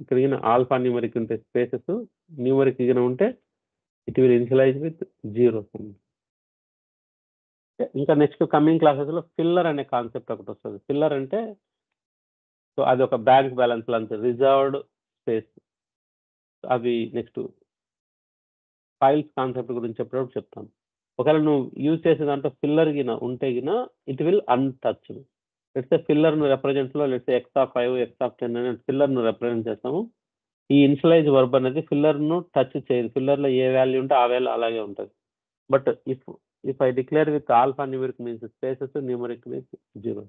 ఇక్కడ alphanumeric ఉంటే spaces, numeric ఉంటే it will initialize with zeros. ఇంకా next coming క్లాసెస్లో filler అనే concept ఒకటి వస్తుంది. Filler అంటే so అది ఒక బ్యాంక్ బ్యాలెన్స్ లాంటి రిజర్వ్డ్ స్పేస్. అవి నెక్స్ట్ ఫైల్స్ కాన్సెప్ట్ గురించి చెప్పినప్పుడు చెప్తాను. ఒకవేళ నువ్వు యూజ్ చేసే దాంట్లో ఫిల్లర్ ఉంటే ఇట్ విల్ అన్టచ్డ్. లెట్స్ ఫిల్లర్ను రిప్రజెంట్స్లో లెట్స్ x(5), x(10) అనే ఫిల్లర్ను రిప్రజెంట్ చేస్తాము. ఈ ఇనిషియలైజ్ వర్బ్ అనేది ఫిల్లర్ను టచ్ చేయదు. ఫిల్లర్లో ఏ వాల్యూ ఉంటే ఆ వాల్యూ అలాగే ఉంటుంది. But if I declare with alpha numeric means spaces, numeric means zero.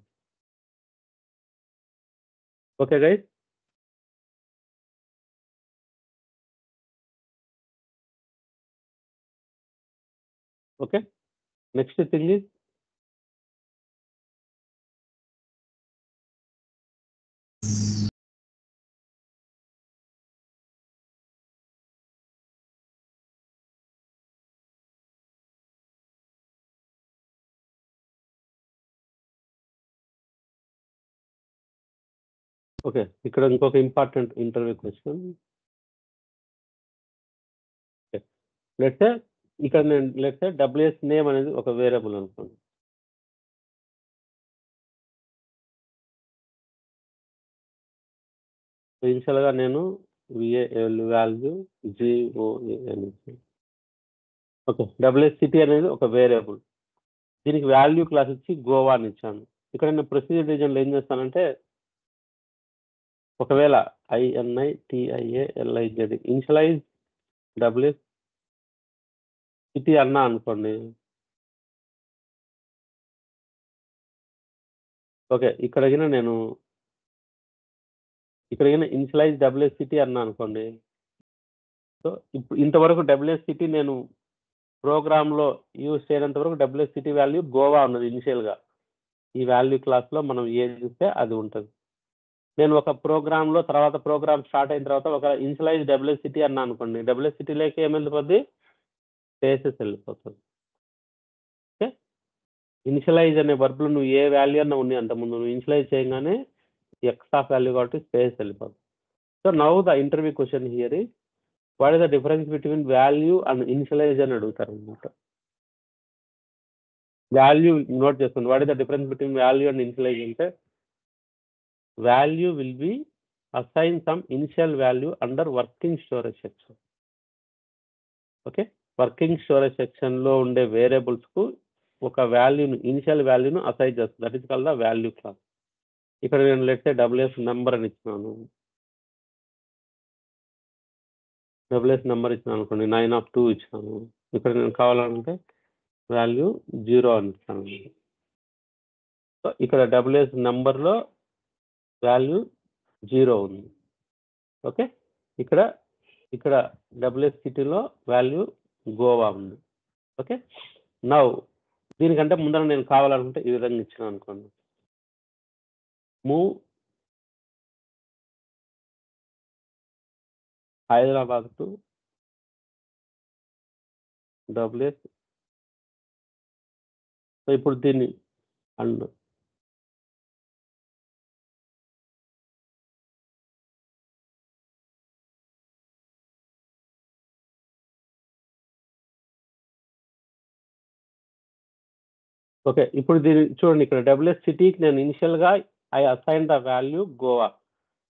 Okay guys, okay. Next thing is okay, ఇక్కడ ఇంకొక ఇంపార్టెంట్ ఇంటర్వ్యూ క్వశ్చన్. లెట్స్ ఇక్కడ నేను లెట్స్ WS నేమ్ అనేది ఒక వేరియబుల్ అనుకోండి. ఇనిషియల్గా నేను వాల్యూ GOA అని ఇచ్చాను. ఓకే, WSCT అనేది ఒక వేరియబుల్, దీనికి వాల్యూ క్లాస్ ఇచ్చి గోవా అని ఇచ్చాను. ఇక్కడ నేను ప్రొసీజర్ డివిజన్లో ఏం చేస్తానంటే ఒకవేళ INITIALIZ ఇనిషియలైజ్ WSCT అన్నా అనుకోండి. ఓకే, ఇక్కడ నేను ఇనిషియలైజ్ WSCT అన్నా అనుకోండి. సో ఇప్పుడు ఇంతవరకు WSCT నేను ప్రోగ్రామ్లో యూజ్ చేయనంత వరకు WSCT వాల్యూ గోవా ఉన్నది ఇనిషియల్గా. ఈ వాల్యూ క్లాస్లో మనం ఏది చూస్తే అది ఉంటుంది. నేను ఒక ప్రోగ్రామ్లో తర్వాత ప్రోగ్రామ్ స్టార్ట్ అయిన తర్వాత ఒక ఇనిషియలైజ్ WSCT అన్నా అనుకోండి, WSCTలోకి ఏం వెళ్ళిపోద్ది, స్పేసెస్ వెళ్ళిపోతుంది. ఓకే, ఇనిషియలైజ్ అనే వర్బ్లో నువ్వు ఏ వాల్యూ అన్నా ఉన్నాయి అంతకుముందు నువ్వు ఇనిషియలైజ్ చేయగానే ఎక్స్ ఆఫ్ వాల్యూ కాబట్టి స్పేస్ వెళ్ళిపోతుంది. So now the interview question here is what is the difference between value and initialize అని అడుగుతారు అనమాట. వాల్యూ నోట్ చేసుకోండి, what is the difference between value and initialize అంటే value will be assign some initial value under working storage section. Okay, working storage సెక్షన్లో ఉండే వేరియబుల్స్కు ఒక వాల్యూను ఇనిషియల్ వాల్యూను అసైన్ చేస్తుంది. That is called the value clause. ఇక్కడ నేను లెట్స్ WS నెంబర్ అని ఇచ్చినాను, WS నెంబర్ ఇచ్చినాను అనుకోండి, 9(2) ఇచ్చినాను. ఇక్కడ నేను కావాలంటే వాల్యూ 0 అని ఇస్తాను. సో ఇక్కడ WS నెంబర్లో వాల్యూ 0 ఉంది. ఓకే, ఇక్కడ WSCTలో వాల్యూ గోవా ఉంది. ఓకే, నౌ దీనికంటే ముందర నేను కావాలనుకుంటే ఈ విధంగా ఇచ్చిన అనుకోండి, move Hyderabad to WS. So ఇప్పుడు దీన్ని అండ్ ఓకే, ఇప్పుడు దీని చూడండి, ఇక్కడ డబ్ల్యూఎస్ సిటీకి నేను ఇనిషియల్గా I assign the value Goa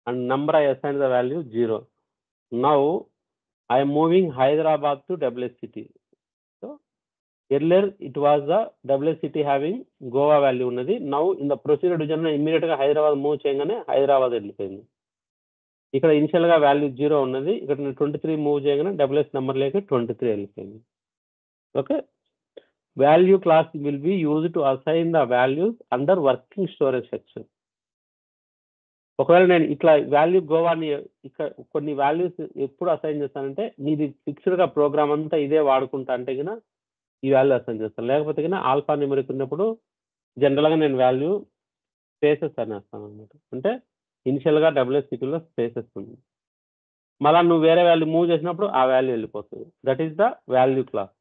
and number I assign the value 0. Now I'm moving Hyderabad to WS city. So earlier it was the WS city having Goa value ఉన్నది. Now in the procedure division ఇమ్మీడియట్గా Hyderabad move చేయగానే హైదరాబాద్ వెళ్ళిపోయింది. ఇక్కడ ఇనిషియల్గా value 0 ఉన్నది, ఇక్కడ నేను 23 move చేయగానే డబ్ల్యూఎస్ నెంబర్ లేక 23 వెళ్ళిపోయింది. Okay, value class will be use to assign the values under working storage section. ఒకవేళ నేను ఇట్లా వాల్యూ గోవాని ఇక్కడ కొన్ని వాల్యూస్ ఎప్పుడు అసైన్ చేస్తానంటే, నీది ఫిక్స్డ్గా ప్రోగ్రామ్ అంతా ఇదే వాడుకుంటా అంటే కన్నా ఈ వాల్యూ అసైన్ చేస్తాను. లేకపోతే కన్నా ఆల్ఫా న్యూమరిక్ ఉన్నప్పుడు జనరల్గా నేను వాల్యూ స్పేసెస్ అనేస్తాను అనమాట. అంటే ఇనిషియల్గా డబ్ల్యూఎస్ సిటీలో స్పేసెస్ ఉంది, మళ్ళీ నువ్వు వేరే వాల్యూ మూవ్ చేసినప్పుడు ఆ వాల్యూ వెళ్ళిపోతుంది. That is the value class.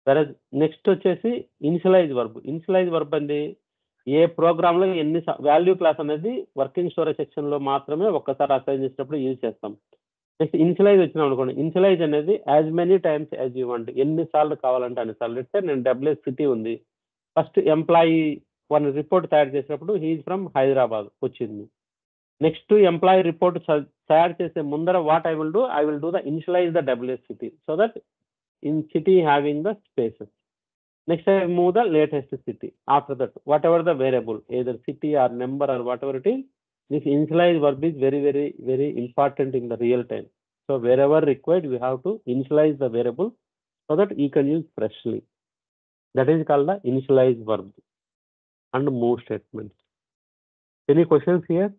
సరే, నెక్స్ట్ వచ్చేసి ఇనిషియలైజ్ వర్బ్. ఇనిషియలైజ్ వర్బ్ అండి ఏ ప్రోగ్రామ్లో ఎన్ని వాల్యూ క్లాస్ అనేది వర్కింగ్ స్టోరేజ్ సెక్షన్లో మాత్రమే ఒక్కసారి అసైన్ చేసినప్పుడు యూజ్ చేస్తాం. నెక్స్ట్ ఇనిషియలైజ్ వచ్చినాం అనుకోండి, ఇనిషియలైజ్ అనేది as many times as you want, ఎన్నిసార్లు కావాలంటే అన్నిసార్లు. అంటే నేను డబ్ల్యూఎస్ సిటీ ఉంది, ఫస్ట్ ఎంప్లాయీ వన్ రిపోర్ట్ తయారు చేసినప్పుడు హీఈ్ ఫ్రమ్ హైదరాబాద్ వచ్చింది. నెక్స్ట్ ఎంప్లాయీ రిపోర్ట్ తయారు చేసే ముందర what I will do the initialise the WS city so that in city having the spaces. Next I move the latest city. After that, whatever the variable, either city or number or whatever it is, this initialize verb is very, very, very important in the real time. So wherever required, we have to initialize the variable so that you can use freshly. That is called the initialize verb and move statement. Any questions here?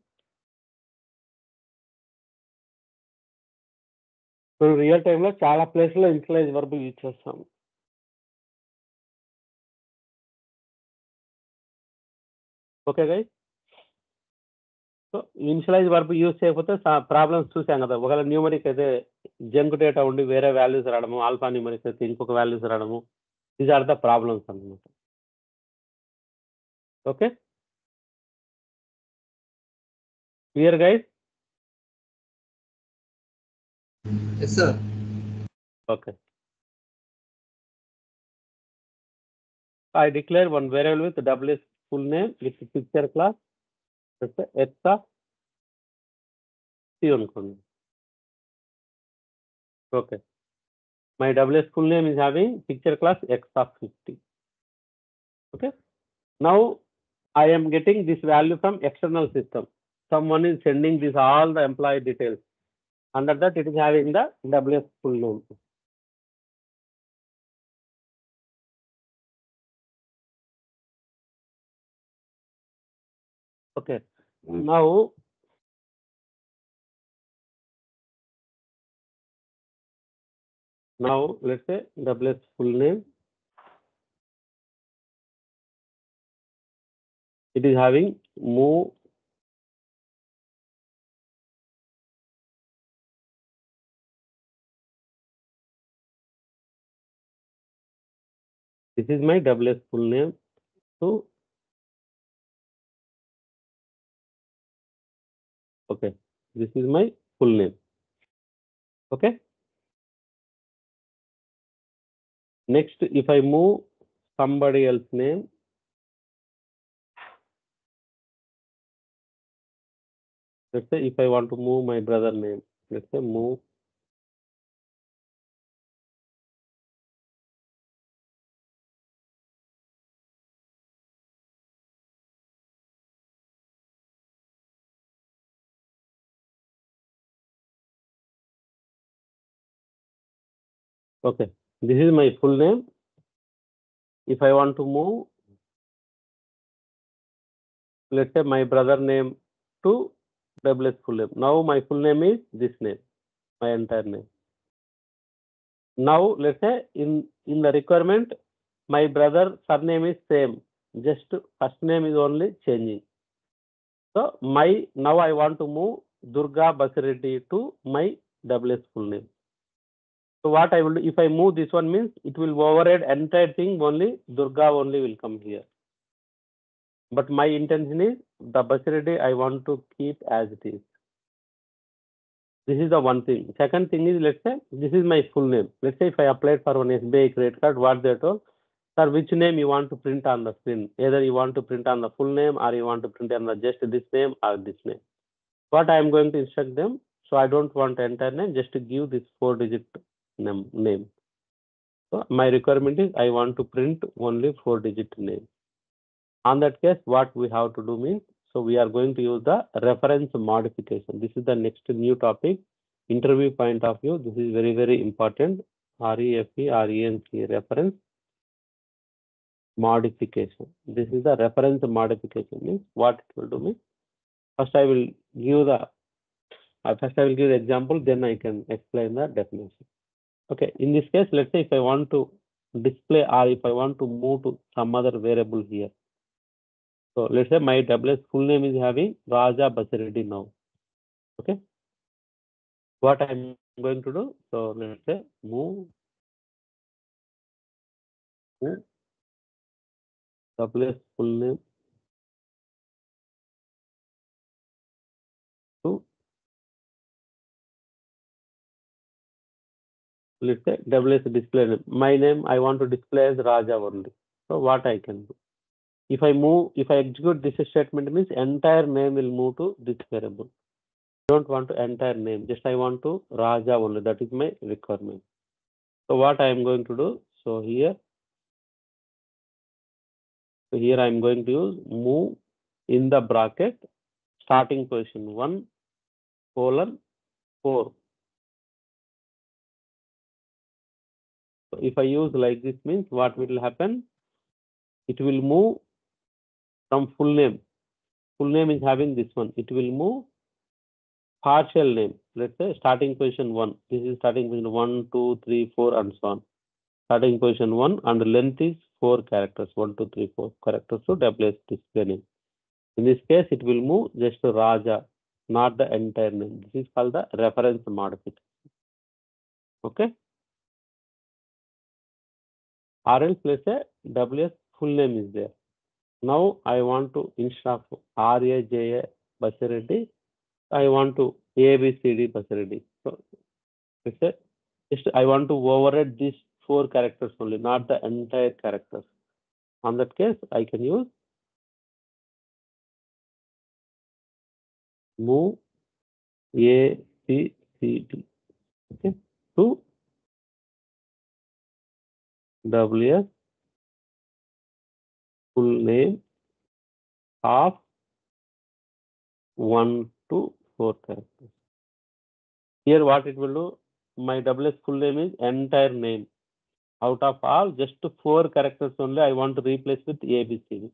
మనం real టైంలో చాలా ప్లేస్లో initialise verb use చేస్తాం. Okay guys, so initialise verb use చేయకపోతే problems చూసాం కదా. ఒకవేళ numeric అయితే జంక్ డేటా ఉండి వేరే వాల్యూస్ రావడము, ఆల్ఫా న్యూమరిక్ అయితే ఇంకొక వాల్యూస్ రావడము, దీస్ ఆర్ ద ప్రాబ్లమ్స్ అన్నమాట. Okay, clear guys? Yes, sir. Okay. I declare one variable with WS full name with picture class. That's x of c అనుకోండి. Okay. My WS full name is having picture class x of 50. Okay. Now I am getting this value from external system. Someone is sending this all the employee details. Under that it is having the WS full name. Okay. Now let's say WS full name. It is having move this is my WS full name. So okay, this is my full name. Okay. Next, if I move somebody else's name, let's say if I want to move my brother name, let's say move okay, this is my full name. If I want to move, let's say my brother name to WS full name. Now my full name is this name, my entire name. Now let's say in the requirement, my brother surname is same, just first name is only changing. So now I want to move Durga Basireddy to my WS full name. So what I will do, if I move this one means it will override entire thing, only Durga only will come here. But my intention is the Basireddy I want to keep as it is. This is the one thing. Second thing is, let's say this is my full name. Let's say if I applied for one SBI credit card, what they told, Sir, which name you want to print on the screen? Either you want to print on the full name or you want to print on the just this name or this name. What I am going to instruct them, so I don't want entire name, just to give this 4-digit name. So my requirement is I want to print only 4-digit name. On that case, what we have to do means, so we are going to use the reference modification. This is the next new topic. Interview point of view, this is very, very important. REFE, reference modification. This is the reference modification. Means what it will do means, first I will give the example, then I can explain the definition. Okay, in this case, let's say if I want to display or if I want to move to some other variable here. So let's say my WS full name is having Raja Basireddy now. Okay, what I'm going to do, so let's say move WS full name to, let's say WS display name. My name I want to display as Raja only. So what I can do, if I execute this statement, means entire name will move to this variable. Don't want to entire name, just I want to Raja only. That is my requirement. So what I am going to do, so here I am going to use move in the bracket starting position 1:4. So if I use like this, means what will happen? It will move from full name. Full name is having this one. It will move partial name. Let's say starting position 1. This is starting position 1, 2, 3, 4, and so on. Starting position 1 and length is 4 characters. 1, 2, 3, 4 characters to WS display name. In this case, it will move just to Raja, not the entire name. This is called the reference modification. Okay. Or else let's say WS full name is there. Now I want to, instead of RAJA Basireddy, I want to ABCD Basireddy. So let's say just I want to override these 4 characters only, not the entire characters. On that case, I can use move ABCD, okay, to WS full name of 1 to 4 characters. Here what it will do, my WS full name is entire name. Out of all, just 4 characters only I want to replace with ABCD.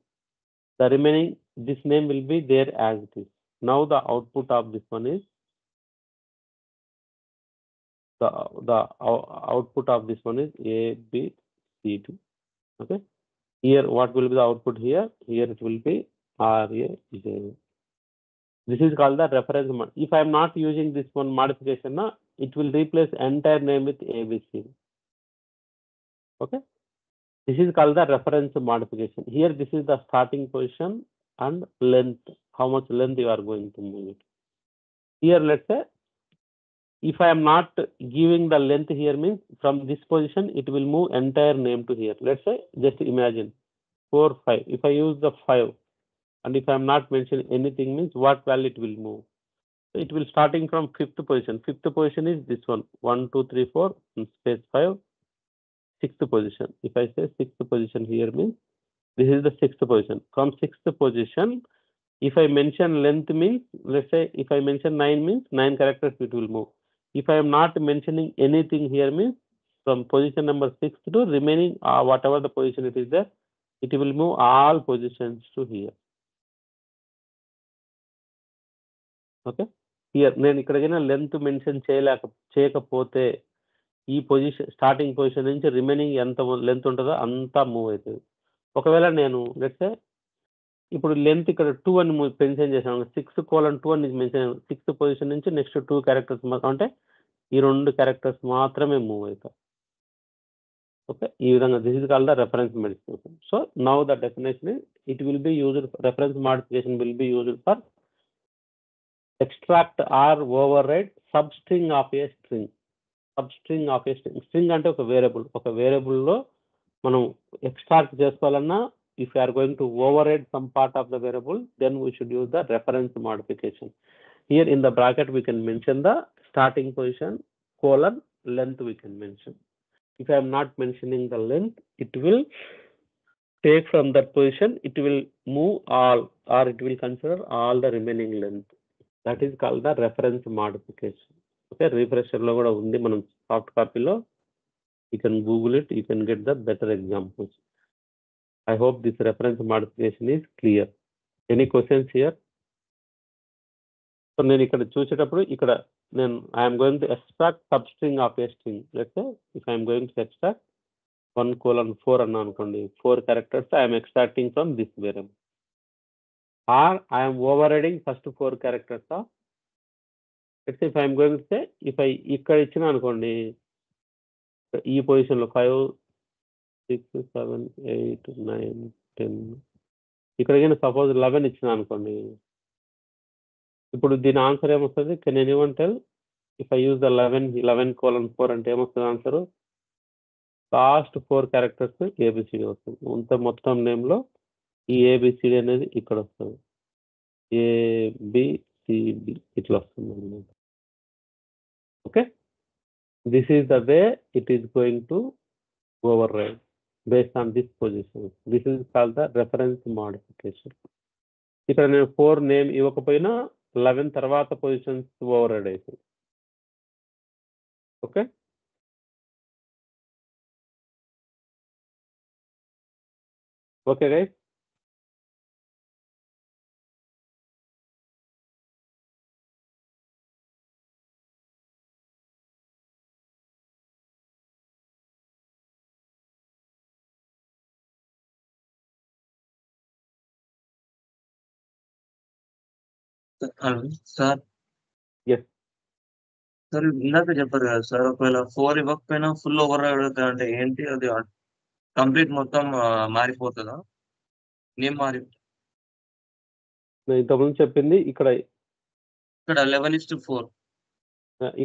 The remaining, this name will be there as it is. Now the output of this one is, the output of this one is ABCD. Okay. Here what will be the output here? Here it will be RAJ. This is called the reference. If I am not using this one modification, it will replace entire name with ABC. Okay. This is called the reference modification. Here, this is the starting position and length. How much length you are going to move it. Here, let's say, if I am not giving the length here, means from this position, it will move entire name to here. Let's say, just imagine 4, 5. If I use the 5, and if I am not mentioning anything, means what value it will move. So it will starting from 5th position. 5th position is this one, 1, 2, 3, 4, and space 5. 6th position. If I say 6th position here, means this is the 6th position. From 6th position, if I mention length, means let's say if I mention 9, means 9 characters it will move. If I am not mentioning anything here, means from position number 6 to remaining whatever the position it is there, it will move all positions to here. Okay. Here నేను ఇక్కడికైనా length mention చేయకపోతే ఈ position starting position నుంచి remaining ఎంత length ఉంటుందో అంతా move అవుతుంది. ఒకవేళ నేను లెట్స్ ఇప్పుడు లెంత్ ఇక్కడ 2 అని మెన్షన్ చేశాను, 6:2 అని మెన్షన్ 6th పొజిషన్ నుంచి నెక్స్ట్ 2 క్యారెక్టర్స్ అంటే ఈ 2 క్యారెక్టర్స్ మాత్రమే మూవ్ అవుతాయి. ఓకే, ఈ విధంగా this is called the reference modification. So now the definition it will be used, reference modification will be used for extract or override substring of a string. Substring of a string. String అంటే ఒక variable లో మనం extract చేసుకోవాలన్నా if you are going to override some part of the variable, then we should use the reference modification. Here in the bracket we can mention the starting position colon length we can mention. If I am not mentioning the length, it will take from that position, it will move all or it will consider all the remaining length. That is called the reference modification. Okay, refresher lo kuda undi, manam soft copy lo you can google it, you can get the better examples. I hope this reference modification is clear. Any questions here? So నేను ఇక్కడ చూసేటప్పుడు ఇక్కడ నేను I'm going to extract substring of a string. Let's say if I'm going to extract 1:4 అన్నా అనుకోండి, 4 characters I'm extracting from this variable. Or I'm overriding first 4 characters of let's if I'm going to say if I ఇక్కడ ఇచ్చిన అనుకోండి ఈ పొజిషన్లో 5 6 7 8 9 10 ఇక్కడ suppose 11 ఇచ్చిన అనుకోండి, ఇప్పుడు దీని ఆన్సర్ ఏమొస్తుంది? Can anyone tell if I use the 11:4 అంటే ఏమొస్తుంది ఆన్సర్? లాస్ట్ 4 characters ఏబిసిడి వస్తుంది. మొత్తం నేమ్లో ఈ ఏబిసిడి అనేది ఇక్కడ వస్తుంది, ఏబిసిడి ఇట్లా వస్తుంది అన్నమాట. Okay, this is the way it is going to override based on this position. This is called the reference modification. ఇక్కడ నేను 4 నేమ్ ఇవ్వకపోయినా 11 తర్వాత పొజిషన్స్ ఓవర్ రైడ్ అవుతుంది. Okay, okay guys. Sir yes, sir ఇందాక చెప్పారు కదా sir, ఒకవేళ 4 ఇవ్వకపోయినా ఫుల్ ఓవర్ అవుతుంది అంటే ఏంటి అది? కంప్లీట్ మొత్తం మారిపోతుందా? నేమ్ మారి నేను ఇంతకుముందు చెప్పింది ఇక్కడ 11:4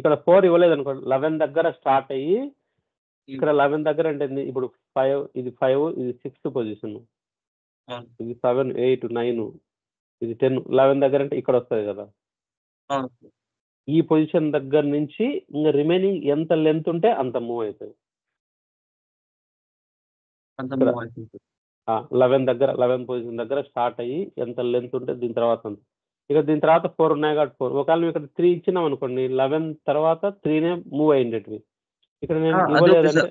ఇక్కడ 4 ఇవ్వలేదు అనుకోండి, 11 దగ్గర స్టార్ట్ అయ్యి ఇక్కడ 11 దగ్గర అంటే ఇప్పుడు 5, ఇది 5, ఇది 6th పొజిషన్, ఇది 7 8 9, ఇది 10, 11 దగ్గర అంటే ఇక్కడ వస్తుంది కదా. ఈ పొజిషన్ దగ్గర నుంచి ఇంకా రిమైనింగ్ ఎంత లెంత్ ఉంటే అంత మూవ్ అవుతుంది. 11 పొజిషన్ దగ్గర స్టార్ట్ అయ్యి ఎంత లెంత్ ఉంటే దీని తర్వాత అంత. ఇక దీని తర్వాత 4 ఉన్నాయి కాబట్టి 4. ఒకవేళ ఇక్కడ 3 ఇచ్చినాం అనుకోండి, 11 తర్వాత 3నే మూవ్ అయ్యేటివి. ఇక్కడ నేను ఇవ్వలేదంటే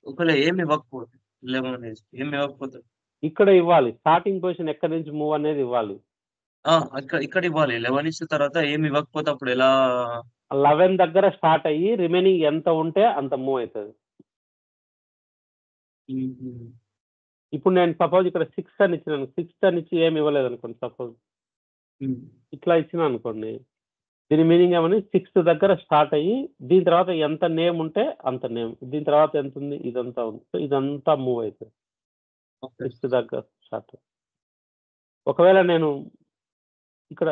ఒకవేళ ఏమి ఇవ్వకపోతే 11 ఏమి ఇవ్వకపోతే ఇక్కడ ఇవ్వాలి. స్టార్టింగ్ పొజిషన్ ఎక్కడి నుంచి మూవ్ అనేది ఇవ్వాలి. ఇక్కడ ఇవ్వాలి. 11 తర్వాత ఏమి ఇవ్వకపోతే అప్పుడు ఎలా? 11 దగ్గర స్టార్ట్ అయ్యి రిమైనింగ్ ఎంత ఉంటే అంత మూవ్ అవుతుంది. ఇప్పుడు నేను సపోజ్ ఇక్కడ 6 అని ఇచ్చినాను, 6 అని ఇచ్చి ఏమి ఇవ్వలేదు అనుకోండి, సపోజ్ ఇట్లా ఇచ్చిన అనుకోండి, దీని మీనింగ్ ఏమని 6 దగ్గర స్టార్ట్ అయ్యి దీని తర్వాత ఎంత నేమ్ ఉంటే అంత నేమ్, దీని తర్వాత ఎంత ఉంది ఇదంతా ఉంది, సో ఇదంతా మూవ్ అవుతుంది 6 దగ్గర స్టార్ట్. ఒకవేళ నేను ఇక్కడ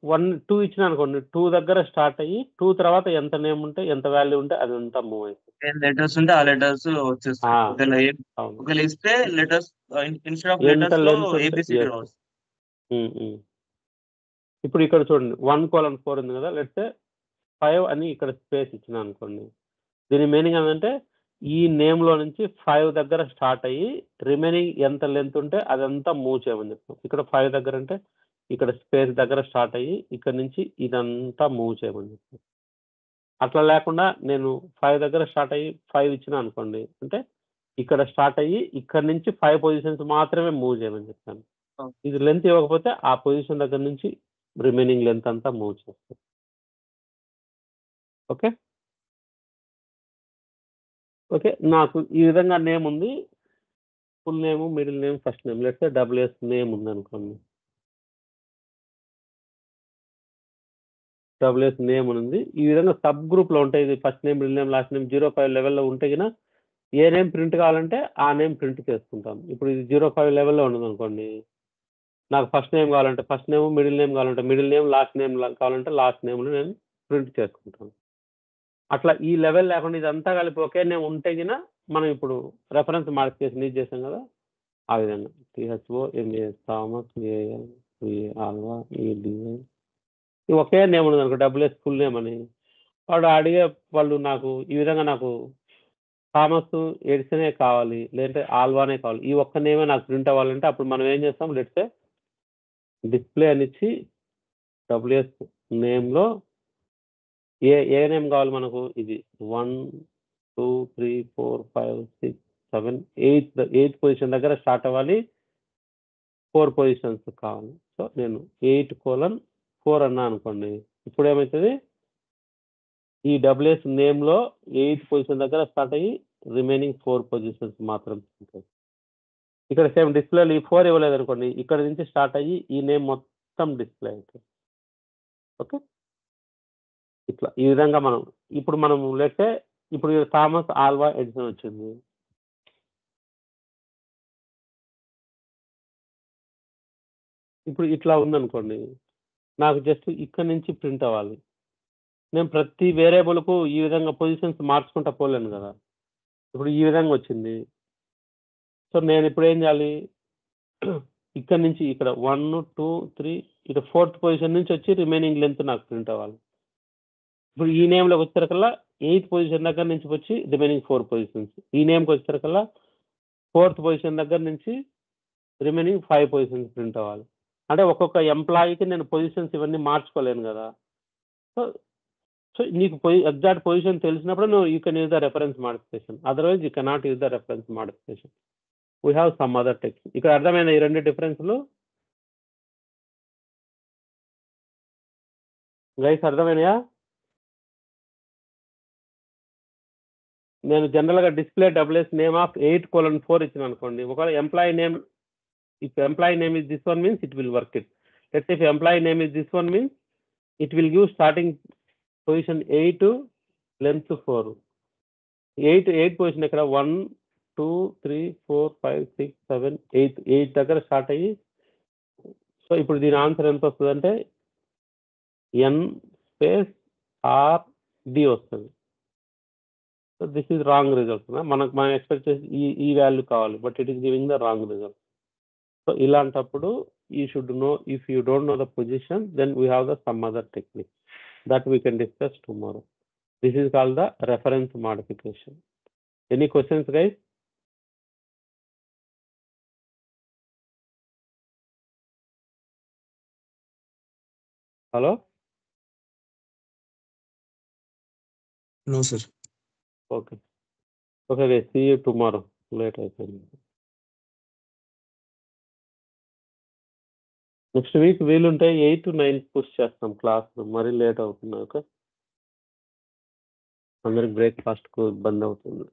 1 2 ఇచ్చిన అనుకోండి, 2 దగ్గర స్టార్ట్ అయ్యి 2 తర్వాత ఎంత నేమ్ ఉంటే ఎంత వాల్యూ ఉంటే అదంతా మూవ్ అవుతుంది. లెటర్స్ ఉంటే ఆ లెటర్స్ వచ్చేస్తాయి. ఒకవేళ ఇస్తే లెటర్స్ ఇన్స్టెడ్ ఆఫ్ లెటర్స్ లో ఏబిసిడి రావచ్చు. ఇప్పుడు ఇక్కడ చూడండి 1:4 ఉంది కదా, లెట్స్ 5 అని ఇక్కడ స్పేస్ ఇచ్చిన అనుకోండి, దీని మీనింగ్ ఏంటంటే ఈ నేమ్ లో నుంచి 5 దగ్గర స్టార్ట్ అయ్యి రిమైనింగ్ ఎంత లెంత్ ఉంటే అదంతా మూవ్ చేయమని చెప్తాం. ఇక్కడ 5 దగ్గర అంటే ఇక్కడ స్పేస్ దగ్గర స్టార్ట్ అయ్యి ఇక్కడ నుంచి ఇదంతా మూవ్ చేయమని చెప్తాం. అట్లా లేకుండా నేను 5 దగ్గర స్టార్ట్ అయ్యి 5 ఇచ్చిన అనుకోండి, అంటే ఇక్కడ స్టార్ట్ అయ్యి ఇక్కడ నుంచి 5 పొజిషన్స్ మాత్రమే మూవ్ చేయమని చెప్తాను. ఇది లెంత్ ఇవ్వకపోతే ఆ పొజిషన్ దగ్గర నుంచి రిమైనింగ్ లెంత్ అంతా మూవ్ చేస్తాం. Okay, okay. నాకు ఈ విధంగా నేమ్ ఉంది, full name, middle name, first name. Let's say WS name ఉంది అనుకోండి, WS నేమ్ ఉంది. ఈ విధంగా సబ్ గ్రూప్లో ఉంటాయి. ఇది first name, middle name, last name 05 లెవెల్లో ఉంటే కినా ఏ నేమ్ ప్రింట్ కావాలంటే ఆ నేమ్ ప్రింట్ చేసుకుంటాం. ఇప్పుడు ఇది 05 లెవెల్లో ఉన్నది అనుకోండి, నాకు ఫస్ట్ నేమ్ కావాలంటే ఫస్ట్ నేమ్, మిడిల్ నేమ్ కావాలంటే మిడిల్ నేమ్, లాస్ట్ నేమ్ కావాలంటే లాస్ట్ నేమ్లో నేను ప్రింట్ చేసుకుంటాను. అట్లా ఈ లెవెల్ లేకుండా ఇదంతా కలిపి ఒకే నేమ్ ఉంటే కినా మనం ఇప్పుడు రెఫరెన్స్ మాడిఫికేషన్ యూజ్ చేసాం కదా, ఆ విధంగా THO MAS Thomas AL Alva EDI ఒకే నేమ్ ఉంది అనుకో, WS ఫుల్ నేమ్ అని, వాడు అడిగే వాళ్ళు నాకు ఈ విధంగా నాకు థామస్ ఎడిసనే కావాలి, లేదంటే ఆల్వానే కావాలి, ఈ ఒక్క నేమే నాకు ప్రింట్ అవ్వాలంటే అప్పుడు మనం ఏం చేస్తాం, లెట్సే డిస్ప్లే అని ఇచ్చి WS నేమ్లో ఏ నేమ్ కావాలి మనకు, ఇది 1 2 3 4 5 6 7 8 పొజిషన్ దగ్గర స్టార్ట్ అవ్వాలి, 4 పొజిషన్స్ కావాలి. సో నేను 8:4 అన్నా అనుకోండి, ఇప్పుడు ఏమవుతుంది, ఈ WS నేమ్లో 8 పొజిషన్ దగ్గర స్టార్ట్ అయ్యి రిమైనింగ్ 4 పొజిషన్స్ మాత్రం ఉంటాయి. ఇక్కడ సేమ్ డిస్ప్లేలో ఈ 4 ఇవ్వలేదు అనుకోండి, ఇక్కడ నుంచి స్టార్ట్ అయ్యి ఈ నేమ్ మొత్తం డిస్ప్లే అవుతుంది. ఓకే, ఇట్లా ఈ విధంగా మనం లేకపోతే ఇప్పుడు థామస్ ఆల్వా ఎడిసన్ వచ్చింది, ఇప్పుడు ఇట్లా ఉందనుకోండి, నాకు జస్ట్ ఇక్కడ నుంచి ప్రింట్ అవ్వాలి, నేను ప్రతి వేరియబుల్కు ఈ విధంగా పొజిషన్స్ మార్చుకుంటా పోలేను కదా, ఇప్పుడు ఈ విధంగా వచ్చింది. సో నేను ఇప్పుడు ఏం చేయాలి, ఇక్కడ నుంచి ఇక్కడ 1 2 3 ఇక్కడ 4th పొజిషన్ నుంచి వచ్చి రిమైనింగ్ లెంత్ నాకు ప్రింట్ అవ్వాలి. ఇప్పుడు ఈ నేమ్లోకి వచ్చేసరికల్లా 8th పొజిషన్ దగ్గర నుంచి వచ్చి రిమైనింగ్ 4 పొజిషన్స్, ఈ నేమ్కి వచ్చేసరికల్లా 4th పొజిషన్ దగ్గర నుంచి రిమైనింగ్ 5 పొజిషన్స్ ప్రింట్ అవ్వాలి. అంటే ఒక్కొక్క ఎంప్లాయీకి నేను పొజిషన్స్ ఇవన్నీ మార్చుకోలేను కదా. సో నీకు ఎగ్జాక్ట్ పొజిషన్ తెలిసినప్పుడు నువ్వు you can use the reference modification, otherwise you cannot use the reference modification. We have some other text. ఇక్కడ అర్థమైన ఈ రెండు డిఫరెన్స్లు గైస్, అర్థమైనయా? నేను జనరల్గా డిస్ప్లే WS నేమ్ ఆఫ్ 8:4 ఇచ్చిన అనుకోండి, ఒకవేళ employee name, if employee name is this one means it will work it. Let's say if employee name is this one means it will give starting position 8 length 4. 8 position ఇక్కడ 1 2 3 4 5 6 7 8 దగ్గర start అయ్యి, so ఇప్పుడు దీని answer ఎంత వస్తుంది అంటే N space RD వస్తుంది. So this is wrong result. మనం ఎక్స్పెక్ట్ చేసి ఈ వాల్యూ కావాలి, but it is giving the wrong result. So ఇలాంటప్పుడు you should know, if you don't know the position, then we have the some other technique that we can discuss tomorrow. This is called the reference modification. Any questions, guys? Hello? No, sir. Okay. Okay, guys, see you tomorrow. Late అయిపోయింది. Next week వీలుంటే 8 to 9 push చేస్తాం class, మరీ late అవుతుంది. Okay, అందరికి బ్రేక్ఫాస్ట్కు ఇబ్బంది అవుతుంది.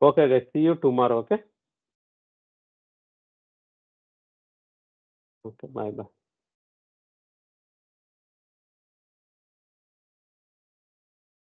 Okay guys, see you tomorrow. Okay, okay, bye bye.